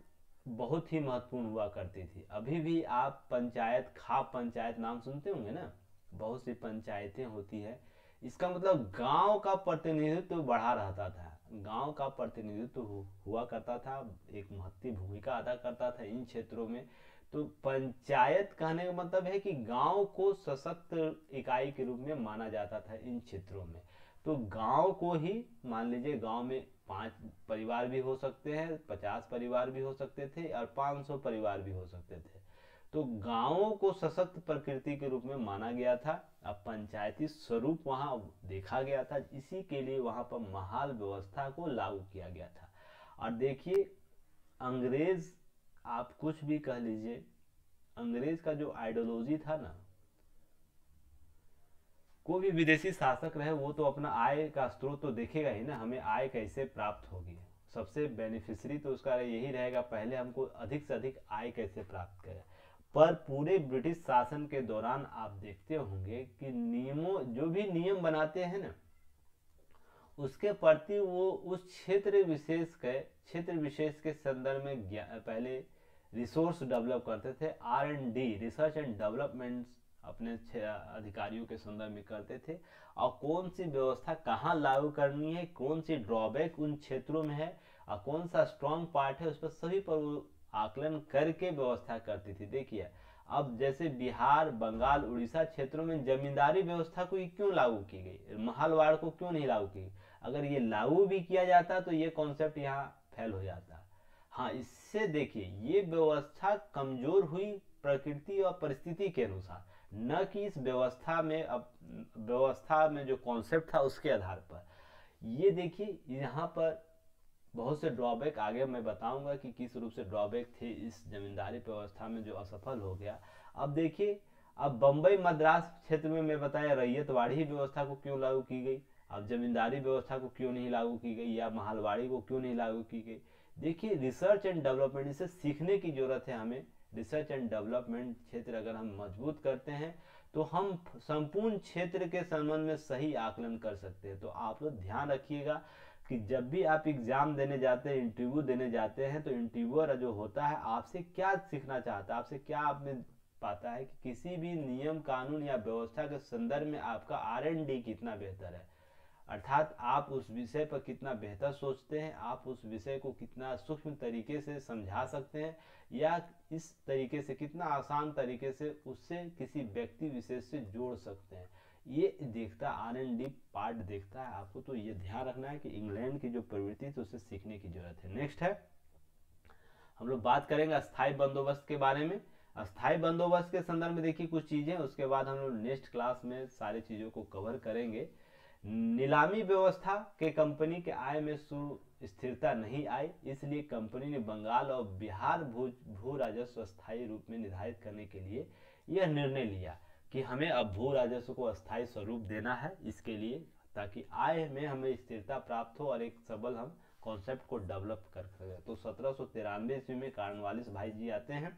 बहुत ही महत्वपूर्ण हुआ करती थी। अभी भी आप पंचायत, खाप पंचायत नाम सुनते होंगे ना, बहुत सी पंचायतें होती है। इसका मतलब गांव का प्रतिनिधित्व बढ़ा रहता था, गांव का प्रतिनिधित्व हुआ करता था, एक महत्वपूर्ण भूमिका अदा करता था इन क्षेत्रों में। तो पंचायत कहने का मतलब है कि गांव को सशक्त इकाई के रूप में माना जाता था इन क्षेत्रों में। तो गांव को ही मान लीजिए, गांव में 5 परिवार भी हो सकते हैं, 50 परिवार भी हो सकते थे और 500 परिवार भी हो सकते थे। तो गांवों को सशक्त प्रकृति के रूप में माना गया था। अब पंचायती स्वरूप वहां देखा गया था, इसी के लिए वहां पर महाल व्यवस्था को लागू किया गया था। और देखिए अंग्रेज, आप कुछ भी कह लीजिए, अंग्रेज का जो आइडियोलॉजी था ना, कोई भी विदेशी शासक रहे वो तो अपना आय का स्रोत तो देखेगा ही ना, हमें आय कैसे प्राप्त होगी। सबसे बेनिफिशियरी तो उसका यही रहेगा, पहले हमको अधिक से अधिक आय कैसे प्राप्त करें। पर पूरे ब्रिटिश शासन के दौरान आप देखते होंगे कि नियमों, जो भी नियम बनाते हैं ना, उसके प्रति वो उस क्षेत्र विशेष के संदर्भ में पहले रिसोर्स डेवलप करते थे। R&D, रिसर्च एंड डेवलपमेंट, अपने अधिकारियों के संदर्भ में करते थे। और कौन सी व्यवस्था कहाँ लागू करनी है, कौन सी ड्रॉबैक उन क्षेत्रों में है और कौन सा स्ट्रॉन्ग पार्ट है, उस पर सभी पर वो आकलन करके व्यवस्था करती थी। देखिए अब जैसे बिहार, बंगाल, उड़ीसा क्षेत्रों में जमींदारी व्यवस्था को क्यों लागू की गई, महालवाड़ को क्यों नहीं लागू की? अगर ये लागू भी किया जाता तो ये कॉन्सेप्ट यहाँ फेल हो जाता। हाँ, इससे देखिए ये व्यवस्था कमजोर हुई प्रकृति और परिस्थिति के अनुसार, न कि इस व्यवस्था में, अब व्यवस्था में जो कॉन्सेप्ट था उसके आधार पर। ये देखिए यहाँ पर बहुत से ड्रॉबैक आगे मैं बताऊंगा कि किस रूप से ड्रॉबैक थे इस जमींदारी व्यवस्था में जो असफल हो गया। अब देखिए, अब बंबई मद्रास क्षेत्र में मैं बताया रैयतवाड़ी व्यवस्था को क्यों लागू की गई, अब जमींदारी व्यवस्था को क्यों नहीं लागू की गई, या महालवाड़ी को क्यों नहीं लागू की गई। देखिए रिसर्च एंड डेवलपमेंट, इसे सीखने की जरूरत है हमें। रिसर्च एंड डेवलपमेंट क्षेत्र अगर हम मजबूत करते हैं तो हम संपूर्ण क्षेत्र के संबंध में सही आकलन कर सकते हैं। तो आप लोग ध्यान रखिएगा कि जब भी आप एग्जाम देने जाते हैं, इंटरव्यू देने जाते हैं, तो इंटरव्यूअर जो होता है आपसे क्या सीखना चाहता है, आपसे क्या आपने पाता है कि किसी भी नियम, कानून या व्यवस्था के संदर्भ में आपका R&D कितना बेहतर है, अर्थात आप उस विषय पर कितना बेहतर सोचते हैं, आप उस विषय को कितना सूक्ष्म तरीके से समझा सकते हैं, या इस तरीके से कितना आसान तरीके से उससे किसी व्यक्ति विशेष से जोड़ सकते हैं। ये देखता R&D पार्ट देखता है आपको। तो ये ध्यान रखना है कि इंग्लैंड की जो प्रवृत्ति थी उससे सीखने की जरूरत है। नेक्स्ट है, हम लोग बात करेंगे अस्थायी बंदोबस्त के बारे में। अस्थायी बंदोबस्त के संदर्भ में देखिए कुछ चीजें, उसके बाद हम लोग नेक्स्ट क्लास में सारी चीजों को कवर करेंगे। नीलामी व्यवस्था के कंपनी के आय में स्थिरता नहीं आई, इसलिए कंपनी ने बंगाल और बिहार भू राजस्व स्थायी रूप में निर्धारित करने के लिए यह निर्णय लिया कि हमें अब भू राजस्व को अस्थायी स्वरूप देना है, इसके लिए ताकि आय में हमें स्थिरता प्राप्त हो और एक सबल हम कॉन्सेप्ट को डेवलप कर सकें। तो 1793 ईस्वी में कॉर्नवालिस भाई जी आते हैं,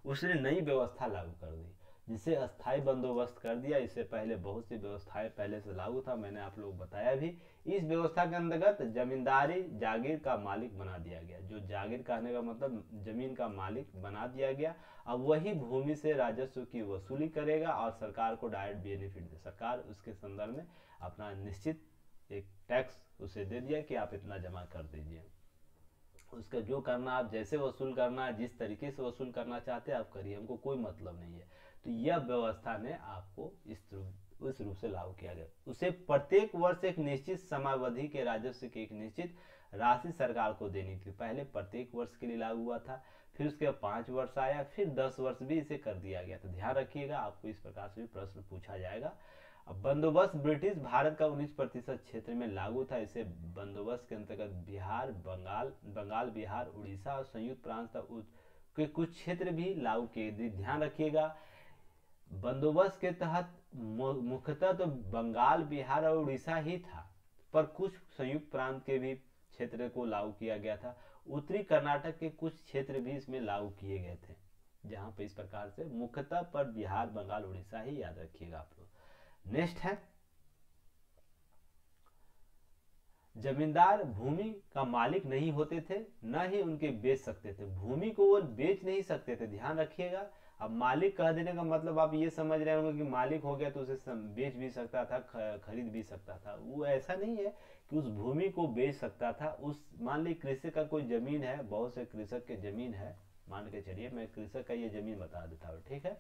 उसने नई व्यवस्था लागू कर दी जिसे अस्थायी बंदोबस्त कर दिया। इससे पहले बहुत सी व्यवस्थाएं पहले से लागू था, मैंने आप लोग बताया भी। इस व्यवस्था के अंतर्गत जमींदारी जागीर का मालिक बना दिया गया, जो जागीर कहने का मतलब जमीन का मालिक बना दिया गया। अब वही भूमि से राजस्व की वसूली करेगा और सरकार को डायरेक्ट बेनिफिट दे, सरकार उसके संदर्भ में अपना निश्चित एक टैक्स उसे दे दिया कि आप इतना जमा कर दीजिए, उसका जो करना, आप जैसे वसूल करना, जिस तरीके से वसूल करना चाहते हैं आप करिए, हमको कोई मतलब नहीं है। तो यह व्यवस्था ने आपको इस उस रूप से लागू किया गया। उसे प्रत्येक वर्ष एक निश्चित समयावधि के राजस्व की एक निश्चित राशि सरकार को देनी थी। पहले प्रत्येक वर्ष के लिए लागू हुआ था, फिर उसके बाद 5 वर्ष आया, फिर 10 वर्ष भी इसे कर दिया गया। तो ध्यान रखिएगा, आपको इस प्रकार से भी प्रश्न पूछा जाएगा। अब बंदोबस्त ब्रिटिश भारत का 19% क्षेत्र में लागू था। इसे बंदोबस्त के अंतर्गत बिहार, बंगाल, बिहार, उड़ीसा और संयुक्त प्रांत के कुछ क्षेत्र भी लागू किए। ध्यान रखिएगा, बंदोबस्त के तहत मुख्यतः तो बंगाल, बिहार और उड़ीसा ही था, पर कुछ संयुक्त प्रांत के भी क्षेत्र को लागू किया गया था। उत्तरी कर्नाटक के कुछ क्षेत्र भी इसमें लागू किए गए थे, जहां पे इस प्रकार से मुख्यतः पर बिहार, बंगाल, उड़ीसा ही याद रखिएगा आप लोग। नेक्स्ट है, जमींदार भूमि का मालिक नहीं होते थे, न ही उनके बेच सकते थे। भूमि को वो बेच नहीं सकते थे, ध्यान रखिएगा। अब मालिक कह देने का मतलब आप ये समझ रहे होंगे कि मालिक हो गया तो उसे बेच भी सकता था, खरीद भी सकता था। वो ऐसा नहीं है कि उस भूमि को बेच सकता था। उस मान ली कृषक का कोई जमीन है, बहुत से कृषक के जमीन है, मान के चलिए मैं कृषक का ये जमीन बता देता हूँ, ठीक है।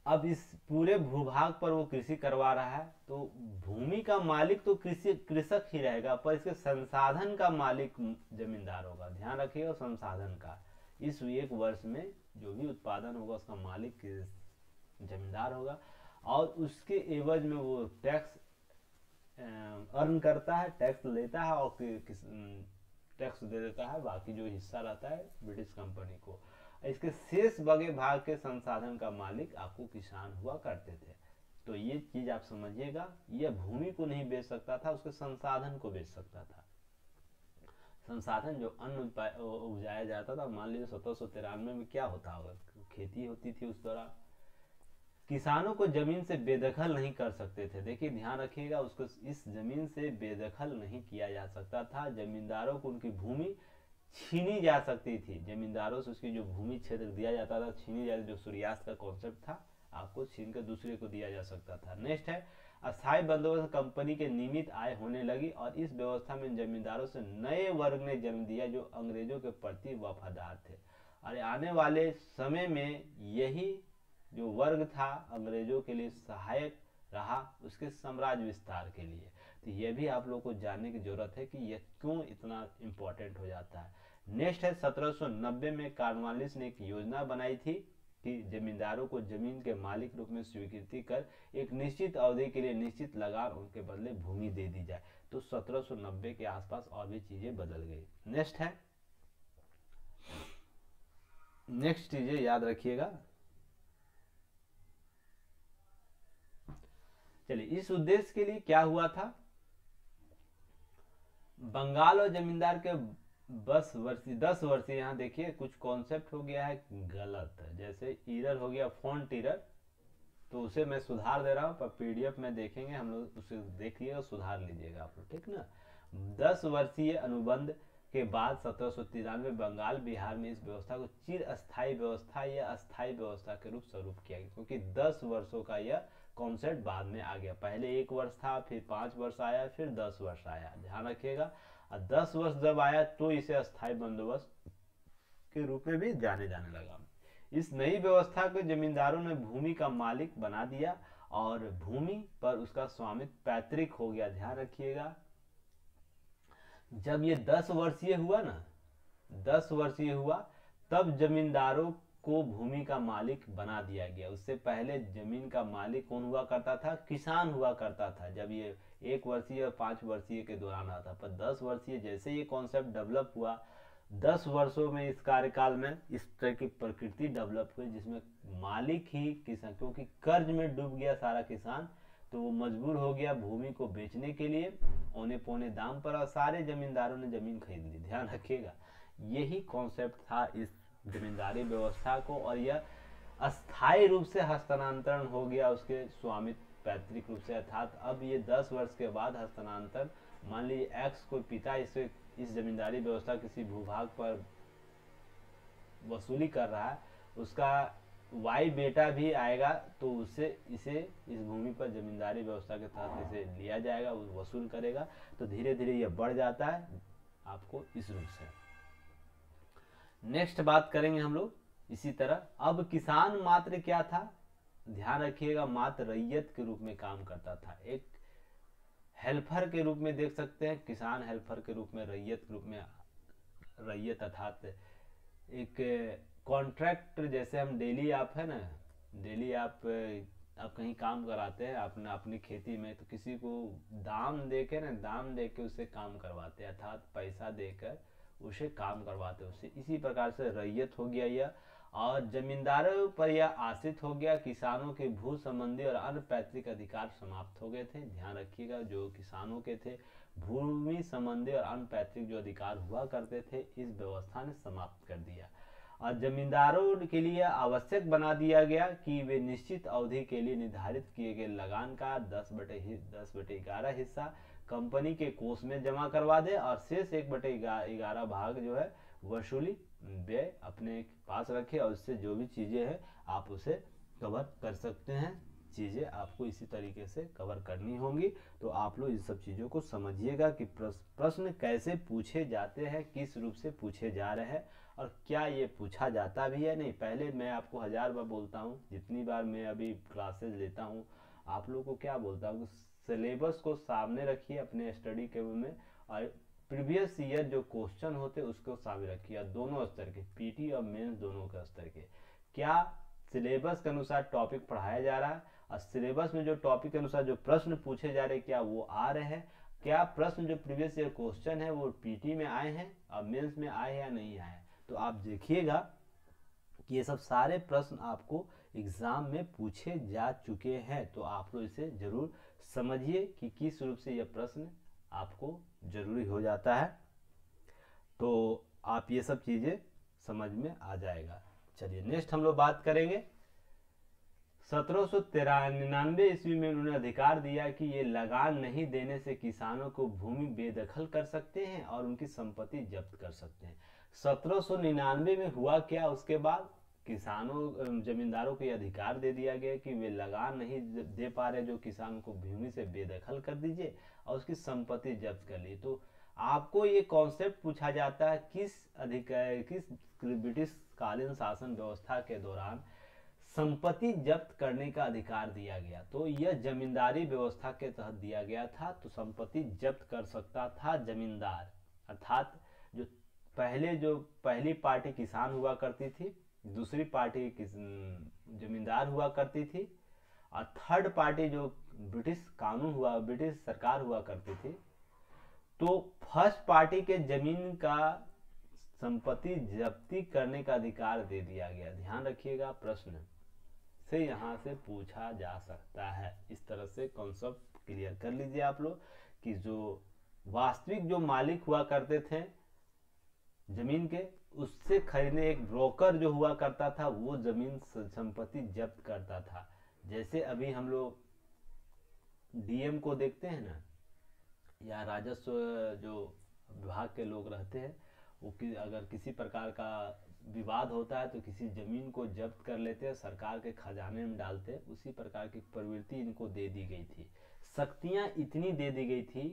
अब इस पूरे भूभाग पर वो कृषि करवा रहा है, तो भूमि का मालिक तो कृषक ही रहेगा, पर इसके संसाधन का मालिक जमींदार होगा। ध्यान रखिएगा, संसाधन का। इस एक वर्ष में जो भी उत्पादन होगा उसका मालिक जमींदार होगा, और उसके एवज में वो टैक्स अर्न करता है, टैक्स लेता है और टैक्स दे देता है। बाकी जो हिस्सा रहता है ब्रिटिश कंपनी को। इसके शेष बगे भाग के संसाधन का मालिक आपको किसान हुआ करते थे। तो ये चीज आप समझिएगा, यह भूमि को नहीं बेच सकता था, उसके संसाधन को बेच सकता था। संसाधन जो अन्न उपजाया जाता था, मान लीजिए 1793 में क्या होता होगा, खेती होती थी उस दौरान। किसानों को जमीन से बेदखल नहीं कर सकते थे। देखिए ध्यान रखिएगा, उसको इस जमीन से बेदखल नहीं किया जा सकता था। जमींदारों को उनकी भूमि छीनी जा सकती थी। जमींदारों से उसकी जो भूमि क्षेत्र दिया जाता था छीनी जाती, जो सूर्यास्त का कॉन्सेप्ट था, आपको छीन कर दूसरे को दिया जा सकता था। नेक्स्ट है, अस्थायी बंदोबस्त कंपनी के नियमित आय होने लगी, और इस व्यवस्था में जमींदारों से नए वर्ग ने जन्म दिया जो अंग्रेजों के प्रति वफादार थे। और आने वाले समय में यही जो वर्ग था अंग्रेजों के लिए सहायक रहा उसके साम्राज्य विस्तार के लिए। तो यह भी आप लोग को जानने की जरूरत है कि यह क्यों इतना इम्पोर्टेंट हो जाता है। नेक्स्ट है, 1790 में कॉर्नवालिस ने एक योजना बनाई थी कि जमींदारों को जमीन के मालिक रूप में स्वीकृति कर एक निश्चित अवधि के लिए निश्चित लगान उनके बदले भूमि दे दी जाए। तो 1790 के आसपास और भी चीजें बदल गई। नेक्स्ट है, नेक्स्ट चीजें याद रखिएगा। चलिए, इस उद्देश्य के लिए क्या हुआ था, बंगाल और जमींदार के 10 वर्षीय यहाँ देखिए कुछ कॉन्सेप्ट हो गया है गलत, जैसे एरर हो गया, फॉन्ट एरर, तो उसे मैं सुधार दे रहा हूँ, पर पीडीएफ में देखेंगे हम लोग, उसे देखिएगा, सुधार लीजिएगा आप लोग, ठीक ना। 10 वर्षीय अनुबंध के बाद 1793 बंगाल बिहार में इस व्यवस्था को चिर अस्थायी व्यवस्था या अस्थायी व्यवस्था के रूप स्वरूप किया गया, क्योंकि 10 वर्षों का यह कॉन्सेप्ट बाद में आ गया। पहले 1 वर्ष था, फिर 5 वर्ष आया, फिर 10 वर्ष आया। ध्यान रखिएगा, 10 वर्ष जब आया तो इसे अस्थायी बंदोबस्त के रूप में भी जाने लगा। इस नई व्यवस्था को जमींदारों ने भूमि का मालिक बना दिया और भूमि पर उसका स्वामित्व पैतृक हो गया। ध्यान रखिएगा, जब ये 10 वर्षीय हुआ ना, 10 वर्षीय हुआ, तब जमींदारों को भूमि का मालिक बना दिया गया। उससे पहले जमीन का मालिक कौन हुआ करता था, किसान हुआ करता था, जब ये 1 वर्षीय और 5 वर्षीय के दौरान आता। पर 10 वर्षीय जैसे ये कॉन्सेप्ट डेवलप हुआ, 10 वर्षों में इस कार्यकाल में इस तरह की प्रकृति डेवलप हुई जिसमें मालिक ही किसान, क्योंकि कर्ज में डूब गया सारा किसान, तो वो मजबूर हो गया भूमि को बेचने के लिए औने पौने दाम पर, और सारे जमींदारों ने जमीन खरीद ली। ध्यान रखिएगा, यही कॉन्सेप्ट था इस जमींदारी व्यवस्था को, और यह अस्थायी रूप से हस्तांतरण हो गया उसके स्वामित्व पैतृक रूप से, अर्थात अब ये 10 वर्ष के बाद हस्तांतरण, मान लीजिए एक्स कोई पिता इस जमींदारी व्यवस्था किसी भूभाग पर वसूली कर रहा है, उसका वाई बेटा भी आएगा तो इसे इस भूमि पर जमींदारी व्यवस्था के तहत इसे लिया जाएगा, वो वसूल करेगा। तो धीरे धीरे यह बढ़ जाता है आपको इस रूप से। नेक्स्ट बात करेंगे हम लोग इसी तरह। अब किसान मात्र क्या था, ध्यान रखिएगा मात्र रैयत के रूप में काम करता था, एक हेल्पर के रूप में देख सकते हैं, किसान हेल्पर के रूप में, रैयत के रूप में, रैयत अर्थात एक कॉन्ट्रैक्ट, जैसे हम डेली आप है ना, डेली आप कहीं काम कराते हैं अपना अपनी खेती में, तो किसी को दाम दे के ना, दाम दे के उससे काम करवाते हैं, अर्थात पैसा देकर उसे काम करवाते हैं उससे। इसी प्रकार से रैयत हो गया यह, और जमींदारों पर यह आश्रित हो गया। किसानों के भू संबंधी और अन्य पैतृक अधिकार समाप्त हो गए थे। ध्यान रखिएगा, जो किसानों के थे भूमि संबंधी और अन्य पैतृक जो अधिकार हुआ करते थे, इस व्यवस्था ने समाप्त कर दिया। और जमींदारों के लिए आवश्यक बना दिया गया कि वे निश्चित अवधि के लिए निर्धारित किए गए लगान का 10/11 हिस्सा कंपनी के कोष में जमा करवा दे, और शेष 1/11 भाग जो है वसूली व्यय अपने पास रखे, और उससे जो भी चीजें हैं आप उसे कवर कर सकते हैं। चीजें आपको इसी तरीके से कवर करनी होंगी। तो आप लोग इन सब चीजों को समझिएगा कि प्रश्न कैसे पूछे जाते हैं, किस रूप से पूछे जा रहे हैं, और क्या ये पूछा जाता भी है नहीं। पहले मैं आपको 1000 बार बोलता हूँ, जितनी बार मैं अभी क्लासेज लेता हूँ आप लोगों को क्या बोलता हूँ, सिलेबस को सामने रखिए अपने स्टडी के में, और प्रीवियस ईयर जो क्वेश्चन होते उसको सामने रखिए, दोनों स्तर के, पीटी और मेंस दोनों के स्तर के। क्या सिलेबस के अनुसार टॉपिक पढ़ाया जा रहा है, और सिलेबस में जो टॉपिक के अनुसार जो प्रश्न पूछे जा रहे हैं क्या वो आ रहे हैं, क्या प्रश्न जो प्रीवियस ईयर क्वेश्चन है वो पीटी में आए हैं और मेंस में आए हैं या नहीं आए। तो आप देखिएगा कि ये सब सारे प्रश्न आपको एग्जाम में पूछे जा चुके हैं। तो आप लोग इसे जरूर समझिए कि किस रूप से यह प्रश्न आपको जरूरी हो जाता है, तो आप ये सब चीजें समझ में आ जाएगा। चलिए नेक्स्ट हम लोग बात करेंगे। 1799 ईस्वी में उन्होंने अधिकार दिया कि ये लगान नहीं देने से किसानों को भूमि बेदखल कर सकते हैं और उनकी संपत्ति जब्त कर सकते हैं। 1799 में हुआ क्या, उसके बाद किसानों जमींदारों को यह अधिकार दे दिया गया कि वे लगान नहीं दे पा रहे, जो किसान को भूमि से बेदखल कर दीजिए और उसकी संपत्ति जब्त कर ली। तो आपको ये कॉन्सेप्ट पूछा जाता है किस ब्रिटिश कालीन शासन व्यवस्था के दौरान संपत्ति जब्त करने का अधिकार दिया गया। तो यह जमींदारी व्यवस्था के तहत दिया गया था। तो संपत्ति जब्त कर सकता था जमींदार, अर्थात जो पहली पार्टी किसान हुआ करती थी, दूसरी पार्टी जमींदार हुआ करती थी, और थर्ड पार्टी जो ब्रिटिश सरकार हुआ करती थी। तो फर्स्ट पार्टी के जमीन का संपत्ति जब्ती करने का अधिकार दे दिया गया। ध्यान रखिएगा, प्रश्न से यहाँ से पूछा जा सकता है। इस तरह से कॉन्सेप्ट क्लियर कर लीजिए आप लोग कि जो वास्तविक जो मालिक हुआ करते थे जमीन के, उससे खरीदने एक ब्रोकर जो हुआ करता था, वो जमीन संपत्ति जब्त करता था। जैसे अभी हम लोग डीएम को देखते हैं ना, या राजस्व जो विभाग के लोग रहते हैं, वो अगर किसी प्रकार का विवाद होता है तो किसी जमीन को जब्त कर लेते हैं, सरकार के खजाने में डालते हैं। उसी प्रकार की प्रवृत्ति इनको दे दी गई थी, शक्तियां इतनी दे दी गई थी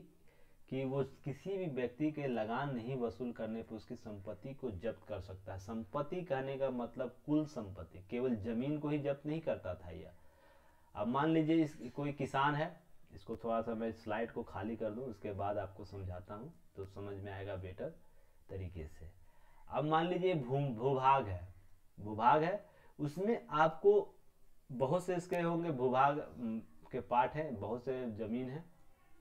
कि वो किसी भी व्यक्ति के लगान नहीं वसूल करने पर उसकी संपत्ति को जब्त कर सकता है। संपत्ति कहने का मतलब कुल संपत्ति, केवल जमीन को ही जब्त नहीं करता था यह। अब मान लीजिए कोई किसान है, इसको थोड़ा सा मैं स्लाइड को खाली कर दूं, उसके बाद आपको समझाता हूं तो समझ में आएगा बेटर तरीके से। अब मान लीजिए भूभाग है, उसमें आपको बहुत से इसके होंगे, भूभाग के पार्ट है, बहुत से जमीन है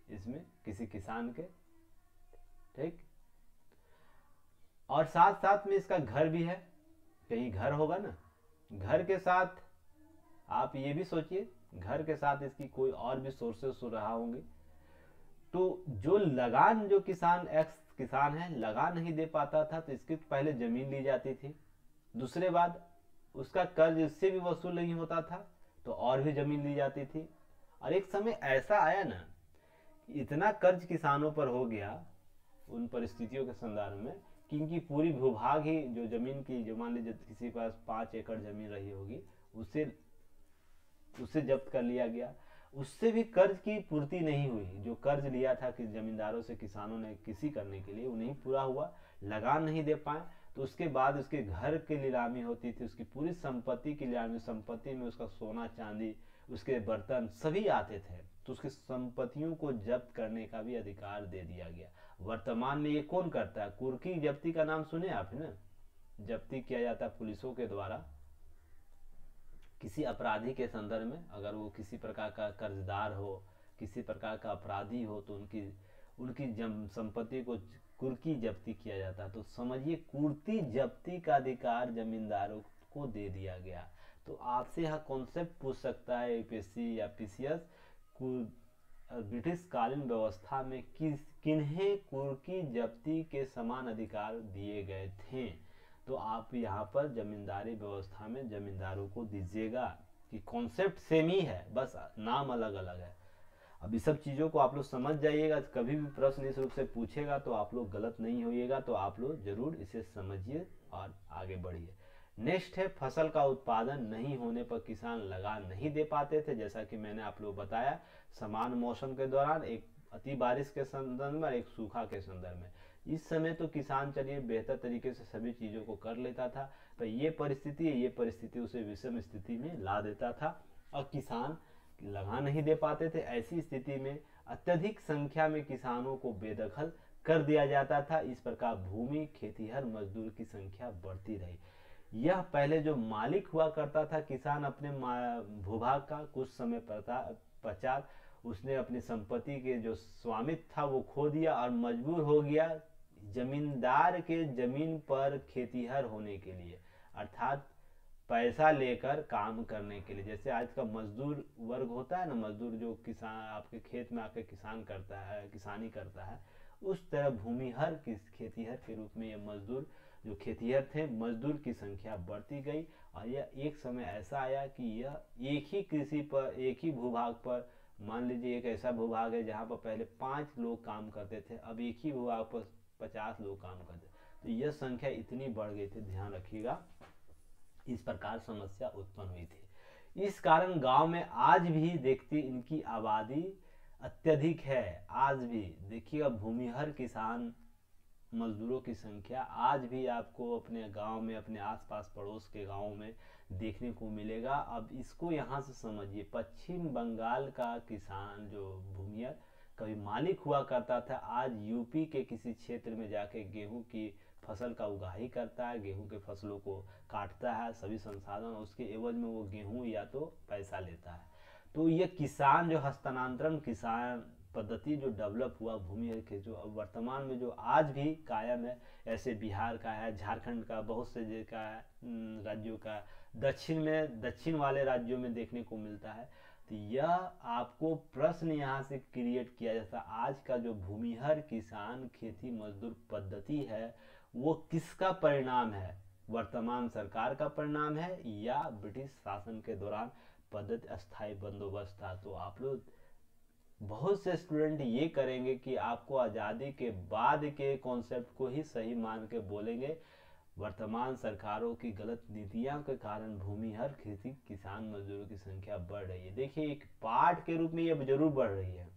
इसमें किसी किसान के, ठीक। और साथ साथ में इसका घर भी है, कहीं घर होगा ना, घर के साथ आप ये भी सोचिए, घर के साथ इसकी कोई और भी सोर्सेस रहा होंगे। तो जो लगान, जो किसान है लगान नहीं दे पाता था, तो इसकी पहले जमीन ली जाती थी, दूसरे बाद उसका कर्ज इससे भी वसूल नहीं होता था तो और भी जमीन ली जाती थी। और एक समय ऐसा आया ना, इतना कर्ज किसानों पर हो गया उन परिस्थितियों के संदर्भ में कि इनकी पूरी भूभाग ही जो जमीन की, जो मान लीजिए किसी के पास 5 एकड़ जमीन रही होगी, उसे जब्त कर लिया गया। उससे भी कर्ज की पूर्ति नहीं हुई, जो कर्ज लिया था कि जमींदारों से किसानों ने किसी करने के लिए, वो नहीं पूरा हुआ, लगान नहीं दे पाए। तो उसके बाद उसके घर की नीलामी होती थी, उसकी पूरी संपत्ति की नीलामी, संपत्ति में उसका सोना चांदी, उसके बर्तन सभी आते थे, तो उसकी संपत्तियों को जब्त करने का भी अधिकार दे दिया गया। वर्तमान में ये कौन करता है? कुर्की जब्ती का नाम सुने आप ना? जब्ती किया जाता है पुलिसों के द्वारा किसी अपराधी के संदर्भ में, अगर वो किसी प्रकार का कर्जदार हो, किसी प्रकार का अपराधी हो, तो उनकी उनकी संपत्ति को कुर्की जब्ती किया जाता है। तो समझिए कुर्की जब्ती का अधिकार जमींदारों को दे दिया गया। तो आपसे यह कॉन्सेप्ट पूछ सकता है यूपीएससी या पीसीएस, ब्रिटिश कालीन व्यवस्था में किन्हें कुर्की जब्ती के समान अधिकार दिए गए थे? तो आप यहाँ पर जमींदारी व्यवस्था में जमींदारों को दीजिएगा कि कॉन्सेप्ट सेम ही है, बस नाम अलग अलग है। अब इस सब चीज़ों को आप लोग समझ जाइएगा, कभी भी प्रश्न इस रूप से पूछेगा तो आप लोग गलत नहीं होइएगा, तो आप लोग जरूर इसे समझिए और आगे बढ़िए। नेक्स्ट है, फसल का उत्पादन नहीं होने पर किसान लगा नहीं दे पाते थे। जैसा कि मैंने आप लोग बताया, समान मौसम के दौरान एक अति बारिश के संदर्भ में और एक सूखा के संदर्भ में, इस समय तो किसान चलिए बेहतर तरीके से सभी चीज़ों को कर लेता था, पर ये परिस्थिति उसे विषम स्थिति में ला देता था और किसान लगा नहीं दे पाते थे। ऐसी स्थिति में अत्यधिक संख्या में किसानों को बेदखल कर दिया जाता था। इस प्रकार भूमि खेतीहर मजदूर की संख्या बढ़ती रही। यह पहले जो मालिक हुआ करता था किसान अपने भूभाग का, कुछ समय पश्चात उसने अपनी संपत्ति के जो स्वामित्व था वो खो दिया और मजबूर हो गया जमींदार के जमीन पर खेतीहर होने के लिए, अर्थात पैसा लेकर काम करने के लिए। जैसे आज का मजदूर वर्ग होता है ना, मजदूर जो किसान आपके खेत में आके किसानी करता है, उस तरह भूमिहर खेतीहर के रूप में ये मजदूर जो खेतीहर थे, मजदूर की संख्या बढ़ती गई और यह एक समय ऐसा आया कि यह एक ही कृषि पर, एक ही भूभाग पर, मान लीजिए एक ऐसा भूभाग है जहाँ पर पहले 5 लोग काम करते थे, अब एक ही भूभाग पर 50 लोग काम करते, तो यह संख्या इतनी बढ़ गई थी, ध्यान रखिएगा। इस प्रकार समस्या उत्पन्न हुई थी। इस कारण गांव में आज भी देखते इनकी आबादी अत्यधिक है। आज भी देखिएगा भूमिहर किसान मजदूरों की संख्या आज भी आपको अपने गांव में, अपने आसपास पड़ोस के गांवों में देखने को मिलेगा। अब इसको यहाँ से समझिए, पश्चिम बंगाल का किसान जो भूमिहर कभी मालिक हुआ करता था, आज यूपी के किसी क्षेत्र में जाके गेहूं की फसल का उगाही करता है, गेहूं के फसलों को काटता है, सभी संसाधन, उसके एवज में वो गेहूं या तो पैसा लेता है। तो ये किसान जो हस्तांतरण किसान पद्धति जो डेवलप हुआ भूमि के, जो वर्तमान में जो आज भी कायम है, ऐसे बिहार का है, झारखंड का, बहुत से राज्यों का, दक्षिण वाले राज्यों में देखने को मिलता है। तो यह आपको प्रश्न यहाँ से क्रिएट किया जाता, आज का जो भूमिहर किसान खेती मजदूर पद्धति है वो किसका परिणाम है? वर्तमान सरकार का परिणाम है या ब्रिटिश शासन के दौरान पद्धति अस्थायी बंदोबस्त था? तो आप लोग बहुत से स्टूडेंट ये करेंगे कि आपको आज़ादी के बाद के कॉन्सेप्ट को ही सही मान के बोलेंगे, वर्तमान सरकारों की गलत नीतियों के कारण भूमिहर खेती किसान मजदूरों की संख्या बढ़ रही है। देखिए एक पार्ट के रूप में ये जरूर बढ़ रही है,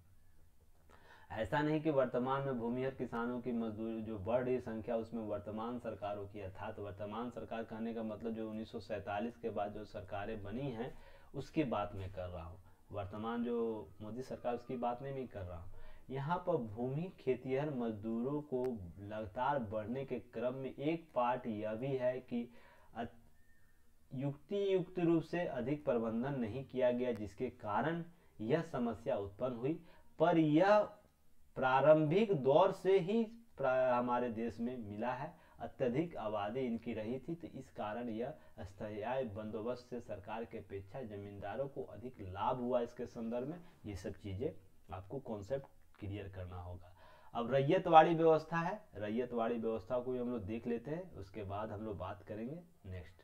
ऐसा नहीं कि वर्तमान में भूमिहर किसानों की मजदूरी जो बढ़ रही संख्या उसमें वर्तमान सरकारों की, अर्थात वर्तमान सरकार कहने का मतलब जो 1947 के बाद जो सरकारें बनी हैं उसकी बात मैं कर रहा हूँ। वर्तमान जो मोदी सरकार उसकी बात नहीं कर रहा हूँ। यहाँ पर भूमि खेतीहर मजदूरों को लगातार बढ़ने के क्रम में एक पार्ट यह भी है कि युक्त रूप से अधिक प्रबंधन नहीं किया गया, जिसके कारण यह समस्या उत्पन्न हुई। पर यह प्रारंभिक दौर से ही हमारे देश में मिला है, अत्यधिक आबादी इनकी रही थी, तो इस कारण यह अस्थायी बंदोबस्त से सरकार के अपेक्षा जमींदारों को अधिक लाभ हुआ। इसके संदर्भ में ये सब चीजें आपको कॉन्सेप्ट क्लियर करना होगा। अब रैयतवाड़ी व्यवस्था है, रैयतवाड़ी व्यवस्था को भी हम लोग देख लेते हैं, उसके बाद हम लोग बात करेंगे नेक्स्ट।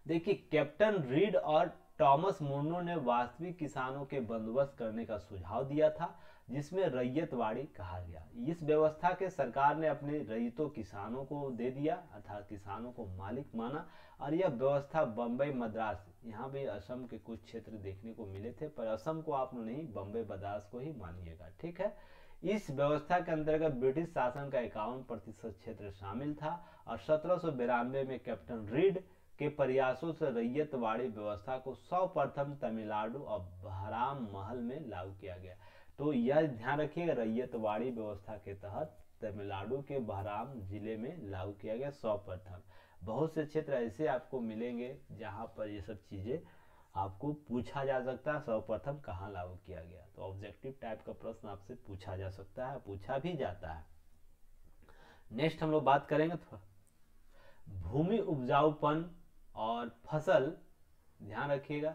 देखिए कैप्टन रीड और टॉमस मुर्नो ने वास्तविक किसानों के बंदोबस्त करने का सुझाव दिया था, जिसमें रैयतवाड़ी कहा गया। इस व्यवस्था के सरकार ने अपने रैयतों किसानों को दे दिया, अर्थात किसानों को मालिक माना, और यह व्यवस्था बम्बई मद्रास, यहाँ भी असम के कुछ क्षेत्र देखने को मिले थे, पर असम को आप नहीं, बम्बई मद्रास को ही मानिएगा, ठीक है। इस व्यवस्था के अंतर्गत ब्रिटिश शासन का 51% क्षेत्र शामिल था और 1792 में कैप्टन रीड के प्रयासों से रैयतवाड़ी व्यवस्था को सर्वप्रथम तमिलनाडु और बहराम महल में लागू किया गया। तो यह ध्यान रखिएगा, रैयतवाड़ी व्यवस्था के तहत तमिलनाडु के बहराम जिले में लागू किया गया सर्वप्रथम। बहुत से क्षेत्र ऐसे आपको मिलेंगे जहां पर ये सब चीजें आपको पूछा जा सकता है, सर्वप्रथम कहाँ लागू किया गया। तो ऑब्जेक्टिव टाइप का प्रश्न आपसे पूछा जा सकता है, पूछा भी जाता है। नेक्स्ट हम लोग बात करेंगे भूमि उपजाऊपन और फसल, ध्यान रखिएगा,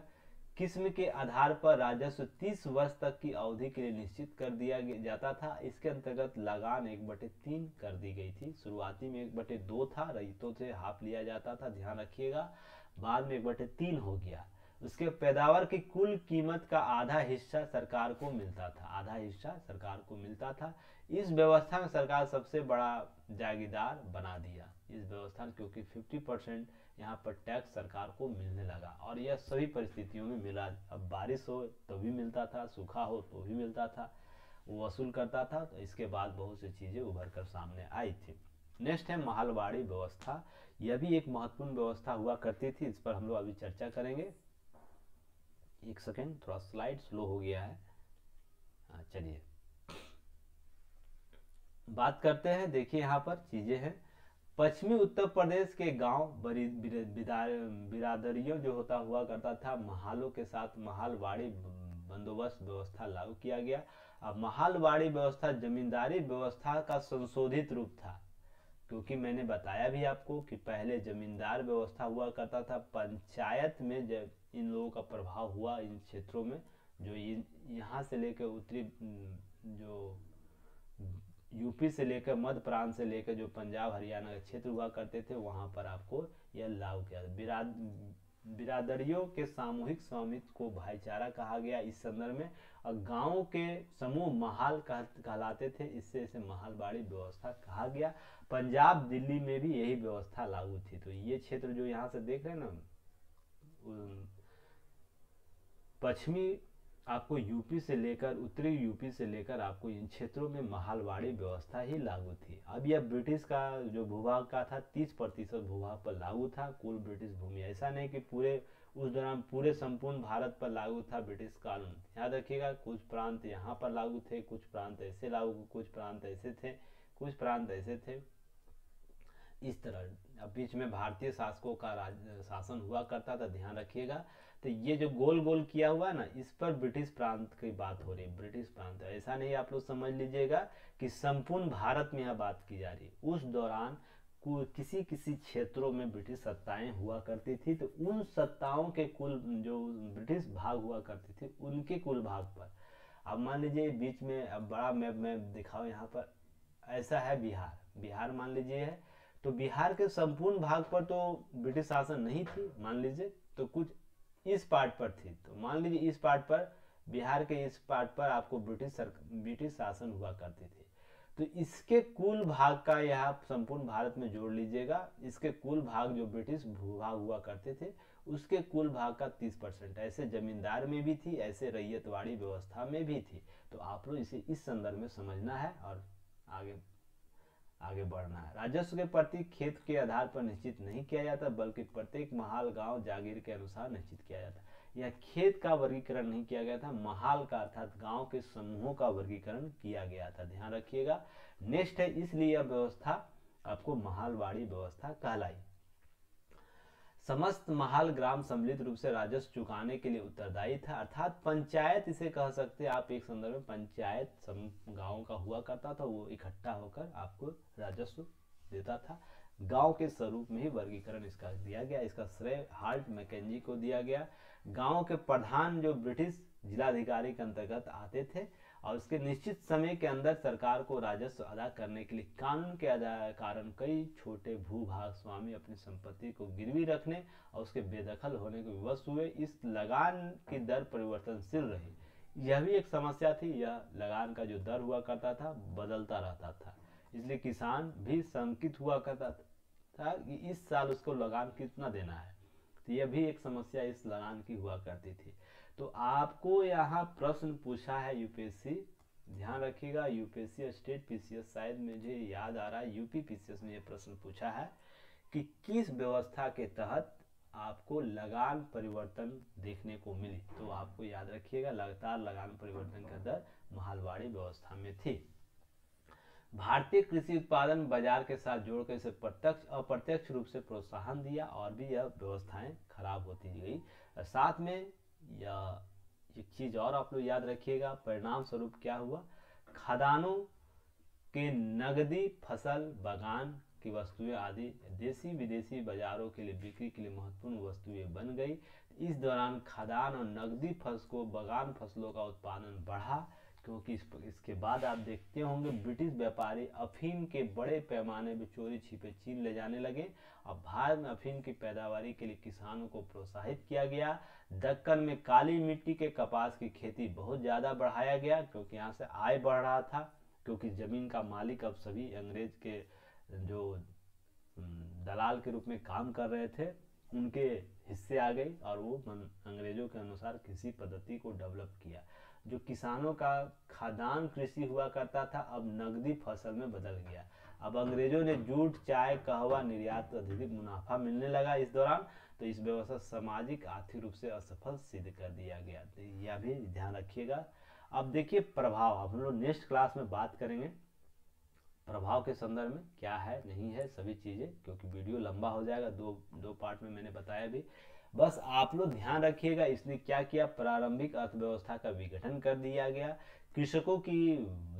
किस्म के आधार पर राजस्व 30 वर्ष तक की अवधि के लिए निश्चित कर दिया जाता था। इसके अंतर्गत लगान 1/3 कर दी गई थी। शुरुआती में 1/2 था, रईतों से हाफ लिया जाता था, ध्यान रखिएगा, बाद में 1/3 हो गया। उसके पैदावार की कुल कीमत का आधा हिस्सा सरकार को मिलता था, आधा हिस्सा सरकार को मिलता था। इस व्यवस्था में सरकार सबसे बड़ा जागीरदार बना दिया इस व्यवस्था में, क्योंकि 50% यहाँ पर टैक्स सरकार को मिलने लगा और यह सभी परिस्थितियों में मिला। अब बारिश हो तो भी मिलता था, सूखा हो तो भी मिलता था, वो वसूल करता था। तो इसके बाद बहुत सी चीजें उभर कर सामने आई थी। नेक्स्ट है महलवाड़ी व्यवस्था। यह भी एक महत्वपूर्ण व्यवस्था हुआ करती थी, इस पर हम लोग अभी चर्चा करेंगे। एक सेकेंड, थोड़ा स्लाइड स्लो हो गया है। चलिए बात करते हैं। देखिए यहाँ पर चीजें हैं। पश्चिमी उत्तर प्रदेश के गांव बिरादरियों जो होता हुआ करता था, महालों के साथ महलवाड़ी बंदोबस्त व्यवस्था लागू किया गया। अब महलवाड़ी व्यवस्था जमींदारी व्यवस्था का संशोधित रूप था, क्योंकि मैंने बताया भी आपको कि पहले जमींदार व्यवस्था हुआ करता था। पंचायत में जब इन लोगों का प्रभाव हुआ इन क्षेत्रों में, जो यहाँ से लेकर उत्तरी जो यूपी से लेकर मध्य प्रांत से लेकर जो पंजाब हरियाणा के क्षेत्र हुआ करते थे, वहां पर आपको यह लागू किया। बिरादरियों के सामूहिक स्वामित्व को भाईचारा कहा गया इस संदर्भ में, और गांव के समूह महाल कहलाते थे, इससे इसे महलवाड़ी व्यवस्था कहा गया। पंजाब दिल्ली में भी यही व्यवस्था लागू थी। तो ये क्षेत्र जो यहाँ से देख रहे हैं ना, पश्चिमी आपको यूपी से लेकर उत्तरी यूपी से लेकर आपको इन क्षेत्रों में महलवाड़ी व्यवस्था ही लागू थी। अब यह ब्रिटिश का जो भूभाग का था 30% भूभाग पर लागू था, कुल ब्रिटिश भूमि। ऐसा नहीं कि पूरे उस दौरान पूरे संपूर्ण भारत पर लागू था ब्रिटिश कानून। याद रखिएगा, कुछ प्रांत यहाँ पर लागू थे, कुछ प्रांत ऐसे लागू, कुछ प्रांत ऐसे थे, कुछ प्रांत ऐसे थे, इस तरह। अब बीच में भारतीय शासकों का शासन हुआ करता था, ध्यान रखिएगा। तो ये जो गोल गोल किया हुआ है ना, इस पर ब्रिटिश प्रांत की बात हो रही है, ब्रिटिश प्रांत। ऐसा नहीं, आप लोग समझ लीजिएगा कि संपूर्ण भारत में यह बात की जा रही है। उस दौरान किसी किसी क्षेत्रों में ब्रिटिश सत्ताएं हुआ करती थी, तो उन सत्ताओं के कुल जो ब्रिटिश भाग हुआ करते थे उनके कुल भाग पर, अब मान लीजिए बीच में, अब बड़ा मैप में दिखाओ यहाँ पर, ऐसा है बिहार, बिहार मान लीजिए है, तो बिहार के संपूर्ण भाग पर तो ब्रिटिश शासन नहीं थी मान लीजिए, तो कुछ इस पार्ट पर थी। तो मान लीजिए इस पार्ट पर, बिहार के इस पार्ट पर आपको ब्रिटिश शासन हुआ करती थी। तो इसके कुल भाग का यहाँ संपूर्ण भारत में जोड़ लीजिएगा, इसके कुल भाग जो ब्रिटिश भूभाग हुआ करते थे उसके कुल भाग का 30%। ऐसे जमींदार में भी थी, ऐसे रैयतवाड़ी व्यवस्था में भी थी। तो आप लोग इसे इस संदर्भ में समझना है और आगे बढ़ना है। राजस्व के प्रति खेत के आधार पर निश्चित नहीं किया जाता, बल्कि प्रत्येक महाल गांव जागीर के अनुसार निश्चित किया जाता। यह खेत का वर्गीकरण नहीं किया गया था, महाल का अर्थात गांव के समूहों का वर्गीकरण किया गया था, ध्यान रखिएगा। नेक्स्ट है, इसलिए यह व्यवस्था आपको महलवाड़ी व्यवस्था कहलाई। समस्त महाल ग्राम सम्मिलित रूप से राजस्व चुकाने के लिए उत्तरदायी था, अर्थात पंचायत इसे कह सकते हैं आप। एक संदर्भ में पंचायत गांव का हुआ करता था, वो इकट्ठा होकर आपको राजस्व देता था। गांव के स्वरूप में ही वर्गीकरण इसका दिया गया। इसका श्रेय हाल्ट मैकेंजी को दिया गया। गांव के प्रधान जो ब्रिटिश जिलाधिकारी के अंतर्गत आते थे और उसके निश्चित समय के अंदर सरकार को राजस्व अदा करने के लिए कानून के कारण कई छोटे भूभाग स्वामी अपनी संपत्ति को गिरवी रखने और उसके बेदखल होने को विवश हुए। इस लगान की दर परिवर्तनशील रही, यह भी एक समस्या थी। यह लगान का जो दर हुआ करता था बदलता रहता था, इसलिए किसान भी शंकित हुआ करता था कि इस साल उसको लगान कितना देना है। तो यह भी एक समस्या इस लगान की हुआ करती थी। तो आपको यहाँ प्रश्न पूछा है यूपीएससी ध्यान रखिएगा। यूपीएससी और स्टेट पीसीएस, शायद मुझे याद आ रहा है यूपी पीसीएस में ये प्रश्न पूछा है कि किस व्यवस्था के तहत आपको लगान परिवर्तन देखने को मिली। तो आपको याद रखिएगा लगातार लगान परिवर्तन का दर महलवाड़ी व्यवस्था में थी। भारतीय कृषि उत्पादन बाजार के साथ जोड़कर इसे प्रत्यक्ष अप्रत्यक्ष रूप से प्रोत्साहन दिया और भी यह व्यवस्थाएं खराब होती गई। साथ में यह एक चीज और आप लोग याद रखिएगा, परिणाम स्वरूप क्या हुआ, खदानों के नगदी फसल बागान की वस्तुएं आदि देशी विदेशी बाजारों के लिए बिक्री के लिए महत्वपूर्ण वस्तुएं बन गई। इस दौरान खदान और नगदी फसलों बागान फसलों का उत्पादन बढ़ा, क्योंकि इसके बाद आप देखते होंगे ब्रिटिश व्यापारी अफीम के बड़े पैमाने पर चोरी छिपे चीन ले जाने लगे। अब भारत में अफीम की पैदावारी के लिए किसानों को प्रोत्साहित किया गया। दक्कन में काली मिट्टी के कपास की खेती बहुत ज़्यादा बढ़ाया गया, क्योंकि यहाँ से आय बढ़ रहा था, क्योंकि ज़मीन का मालिक अब सभी अंग्रेज के जो दलाल के रूप में काम कर रहे थे उनके हिस्से आ गई, और वो अंग्रेजों के अनुसार कृषि पद्धति को डेवलप किया। जो किसानों का खाद्यान्न कृषि हुआ करता था अब नगदी फसल में बदल गया। अब अंग्रेजों ने जूट चाय कहवा निर्यात का अधिक मुनाफा मिलने लगा इस दौरान, तो इस व्यवस्था सामाजिक आर्थिक रूप से असफल सिद्ध कर दिया गया। तो यह भी ध्यान रखिएगा। अब देखिए प्रभाव, अब हम लोग नेक्स्ट क्लास में बात करेंगे प्रभाव के संदर्भ में क्या है नहीं है सभी चीजें, क्योंकि वीडियो लंबा हो जाएगा, दो पार्ट में मैंने बताया भी। बस आप लोग ध्यान रखिएगा इसने क्या किया, प्रारंभिक अर्थव्यवस्था का विघटन कर दिया गया, कृषकों की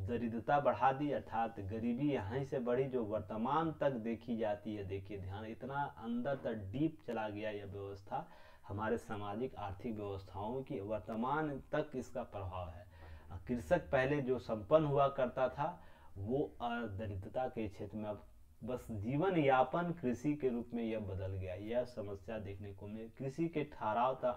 दरिद्रता बढ़ा दी, अर्थात गरीबी यहाँ से बढ़ी जो वर्तमान तक देखी जाती है। देखिए ध्यान, इतना अंदर तक डीप चला गया यह व्यवस्था हमारे सामाजिक आर्थिक व्यवस्थाओं की, वर्तमान तक इसका प्रभाव है। कृषक पहले जो संपन्न हुआ करता था वो दरिद्रता के क्षेत्र में अब बस जीवन यापन कृषि के रूप में यह बदल गया। यह समस्या देखने को मिली। कृषि के ठहराव का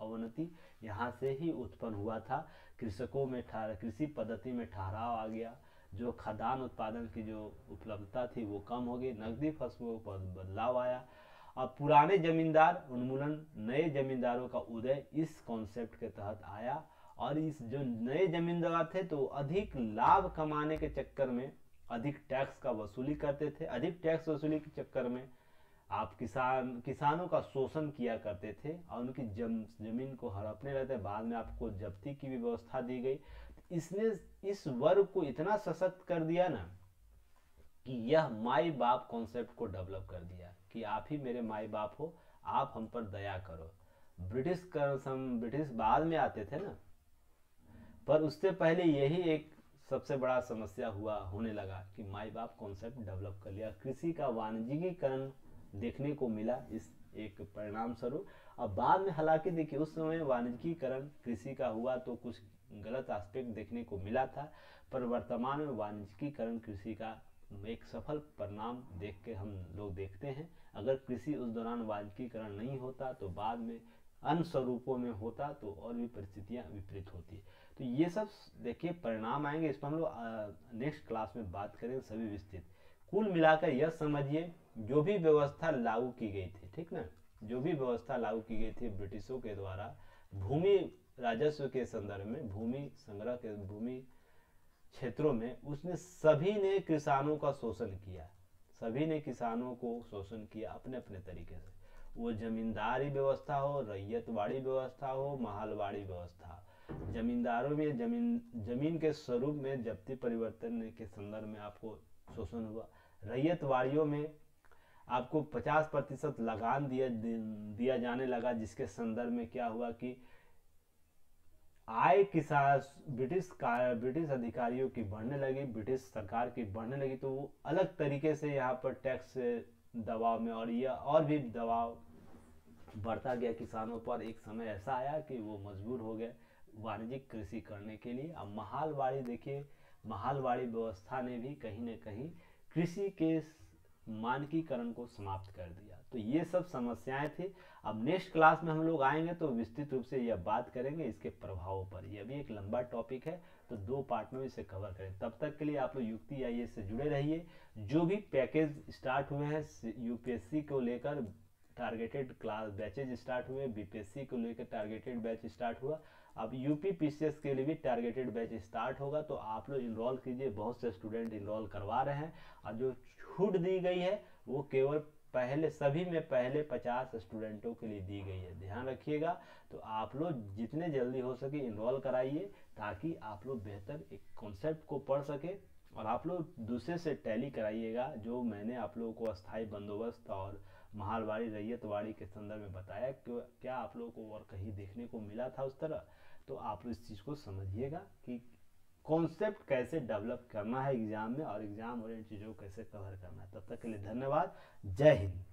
अवनति यहाँ से ही उत्पन्न हुआ था। कृषकों में कृषि पद्धति में ठहराव आ गया, जो खाद्यान्न उत्पादन की जो उपलब्धता थी वो कम हो गई, नकदी फसलों पर बदलाव आया। अब पुराने जमींदार उन्मूलन, नए जमींदारों का उदय इस कॉन्सेप्ट के तहत आया, और इस जो नए जमींदार थे तो अधिक लाभ कमाने के चक्कर में अधिक टैक्स का वसूली करते थे। अधिक टैक्स वसूली के चक्कर में आप किसानों का शोषण किया करते थे और उनकी जमीन को हड़पने लगते। बाद में आपको जब्ती की भी व्यवस्था दी गई। इसने इस वर्ग को इतना सशक्त कर दिया ना कि यह माई बाप कॉन्सेप्ट को डेवलप कर दिया कि आप ही मेरे माई बाप हो, आप हम पर दया करो। ब्रिटिश बाद में आते थे ना, पर उससे पहले यही एक सबसे बड़ा समस्या होने लगा कि माई बाप कॉन्सेप्ट डेवलप कर लिया। कृषि का वाणिज्यिकरण देखने को मिला इस एक परिणाम स्वरूप। अब बाद में हालांकि देखिए उस समय वाणिज्यिकरण कृषि का हुआ तो कुछ गलत एस्पेक्ट देखने को मिला था, पर वर्तमान में वाणिज्यिकरण कृषि का एक सफल परिणाम देख के हम लोग देखते हैं। अगर कृषि उस दौरान वाणिज्यिकरण नहीं होता तो बाद में अन्य स्वरूपों में होता तो और भी परिस्थितियां विपरीत होती। तो ये सब देखिए परिणाम आएंगे, इस पर हम लोग नेक्स्ट क्लास में बात करेंगे सभी विस्तृत। कुल मिलाकर यह समझिए जो भी व्यवस्था लागू की गई थी, ठीक ना, जो भी व्यवस्था लागू की गई थी ब्रिटिशों के द्वारा भूमि राजस्व के संदर्भ में, भूमि संग्रह के, भूमि क्षेत्रों में, उसने सभी ने किसानों का शोषण किया। सभी ने किसानों को शोषण किया अपने अपने तरीके से, वो जमींदारी व्यवस्था हो, रैयतवाड़ी व्यवस्था हो, महलवाड़ी व्यवस्था। जमींदारों में जमीन के स्वरूप में जब्ती परिवर्तन के संदर्भ में आपको शोषण हुआ। रैयतवाड़ियों में आपको 50% लगान दिया जाने लगा, जिसके संदर्भ में क्या हुआ कि आय किसान ब्रिटिश अधिकारियों की बढ़ने लगी, ब्रिटिश सरकार की बढ़ने लगी, तो वो अलग तरीके से यहाँ पर टैक्स दबाव में और भी दबाव बढ़ता गया किसानों पर। एक समय ऐसा आया कि वो मजबूर हो गए वाणिज्यिक कृषि करने के लिए। अब महलवाड़ी देखिए, महलवाड़ी व्यवस्था ने भी कहीं न कहीं कृषि के मानकीकरण को समाप्त कर दिया। तो ये सब समस्याएं थी। अब नेक्स्ट क्लास में हम लोग आएंगे तो विस्तृत रूप से यह बात करेंगे इसके प्रभावों पर। यह भी एक लंबा टॉपिक है, तो 2 पार्ट में इसे कवर करें। तब तक के लिए आप लोग युक्ति आईएएस से जुड़े रहिए। जो भी पैकेज स्टार्ट हुए हैं यूपीएससी को लेकर, टारगेटेड क्लास बैचेज स्टार्ट हुए, बीपीएससी को लेकर टारगेटेड बैच स्टार्ट हुआ, अब यूपी पीसीएस के लिए भी टारगेटेड बैच स्टार्ट होगा, तो आप लोग इनरोल कीजिए। बहुत से स्टूडेंट इनरोल करवा रहे हैं, और जो छूट दी गई है वो केवल सभी में पहले 50 स्टूडेंटों के लिए दी गई है, ध्यान रखिएगा। तो आप लोग जितने जल्दी हो सके इनरोल कराइए, ताकि आप लोग बेहतर एक कॉन्सेप्ट को पढ़ सके। और आप लोग दूसरे से टैली कराइएगा, जो मैंने आप लोगों को अस्थाई बंदोबस्त और महालवाड़ी रैयतवाड़ी के संदर्भ में बताया, क्या आप लोगों को और कहीं देखने को मिला था उस तरह। तो आप लोग इस चीज़ को समझिएगा कि कॉन्सेप्ट कैसे डेवलप करना है एग्जाम में, और एग्जाम ओरिएंटेड चीज़ों को कैसे कवर करना है। तब तक के लिए धन्यवाद। जय हिंद।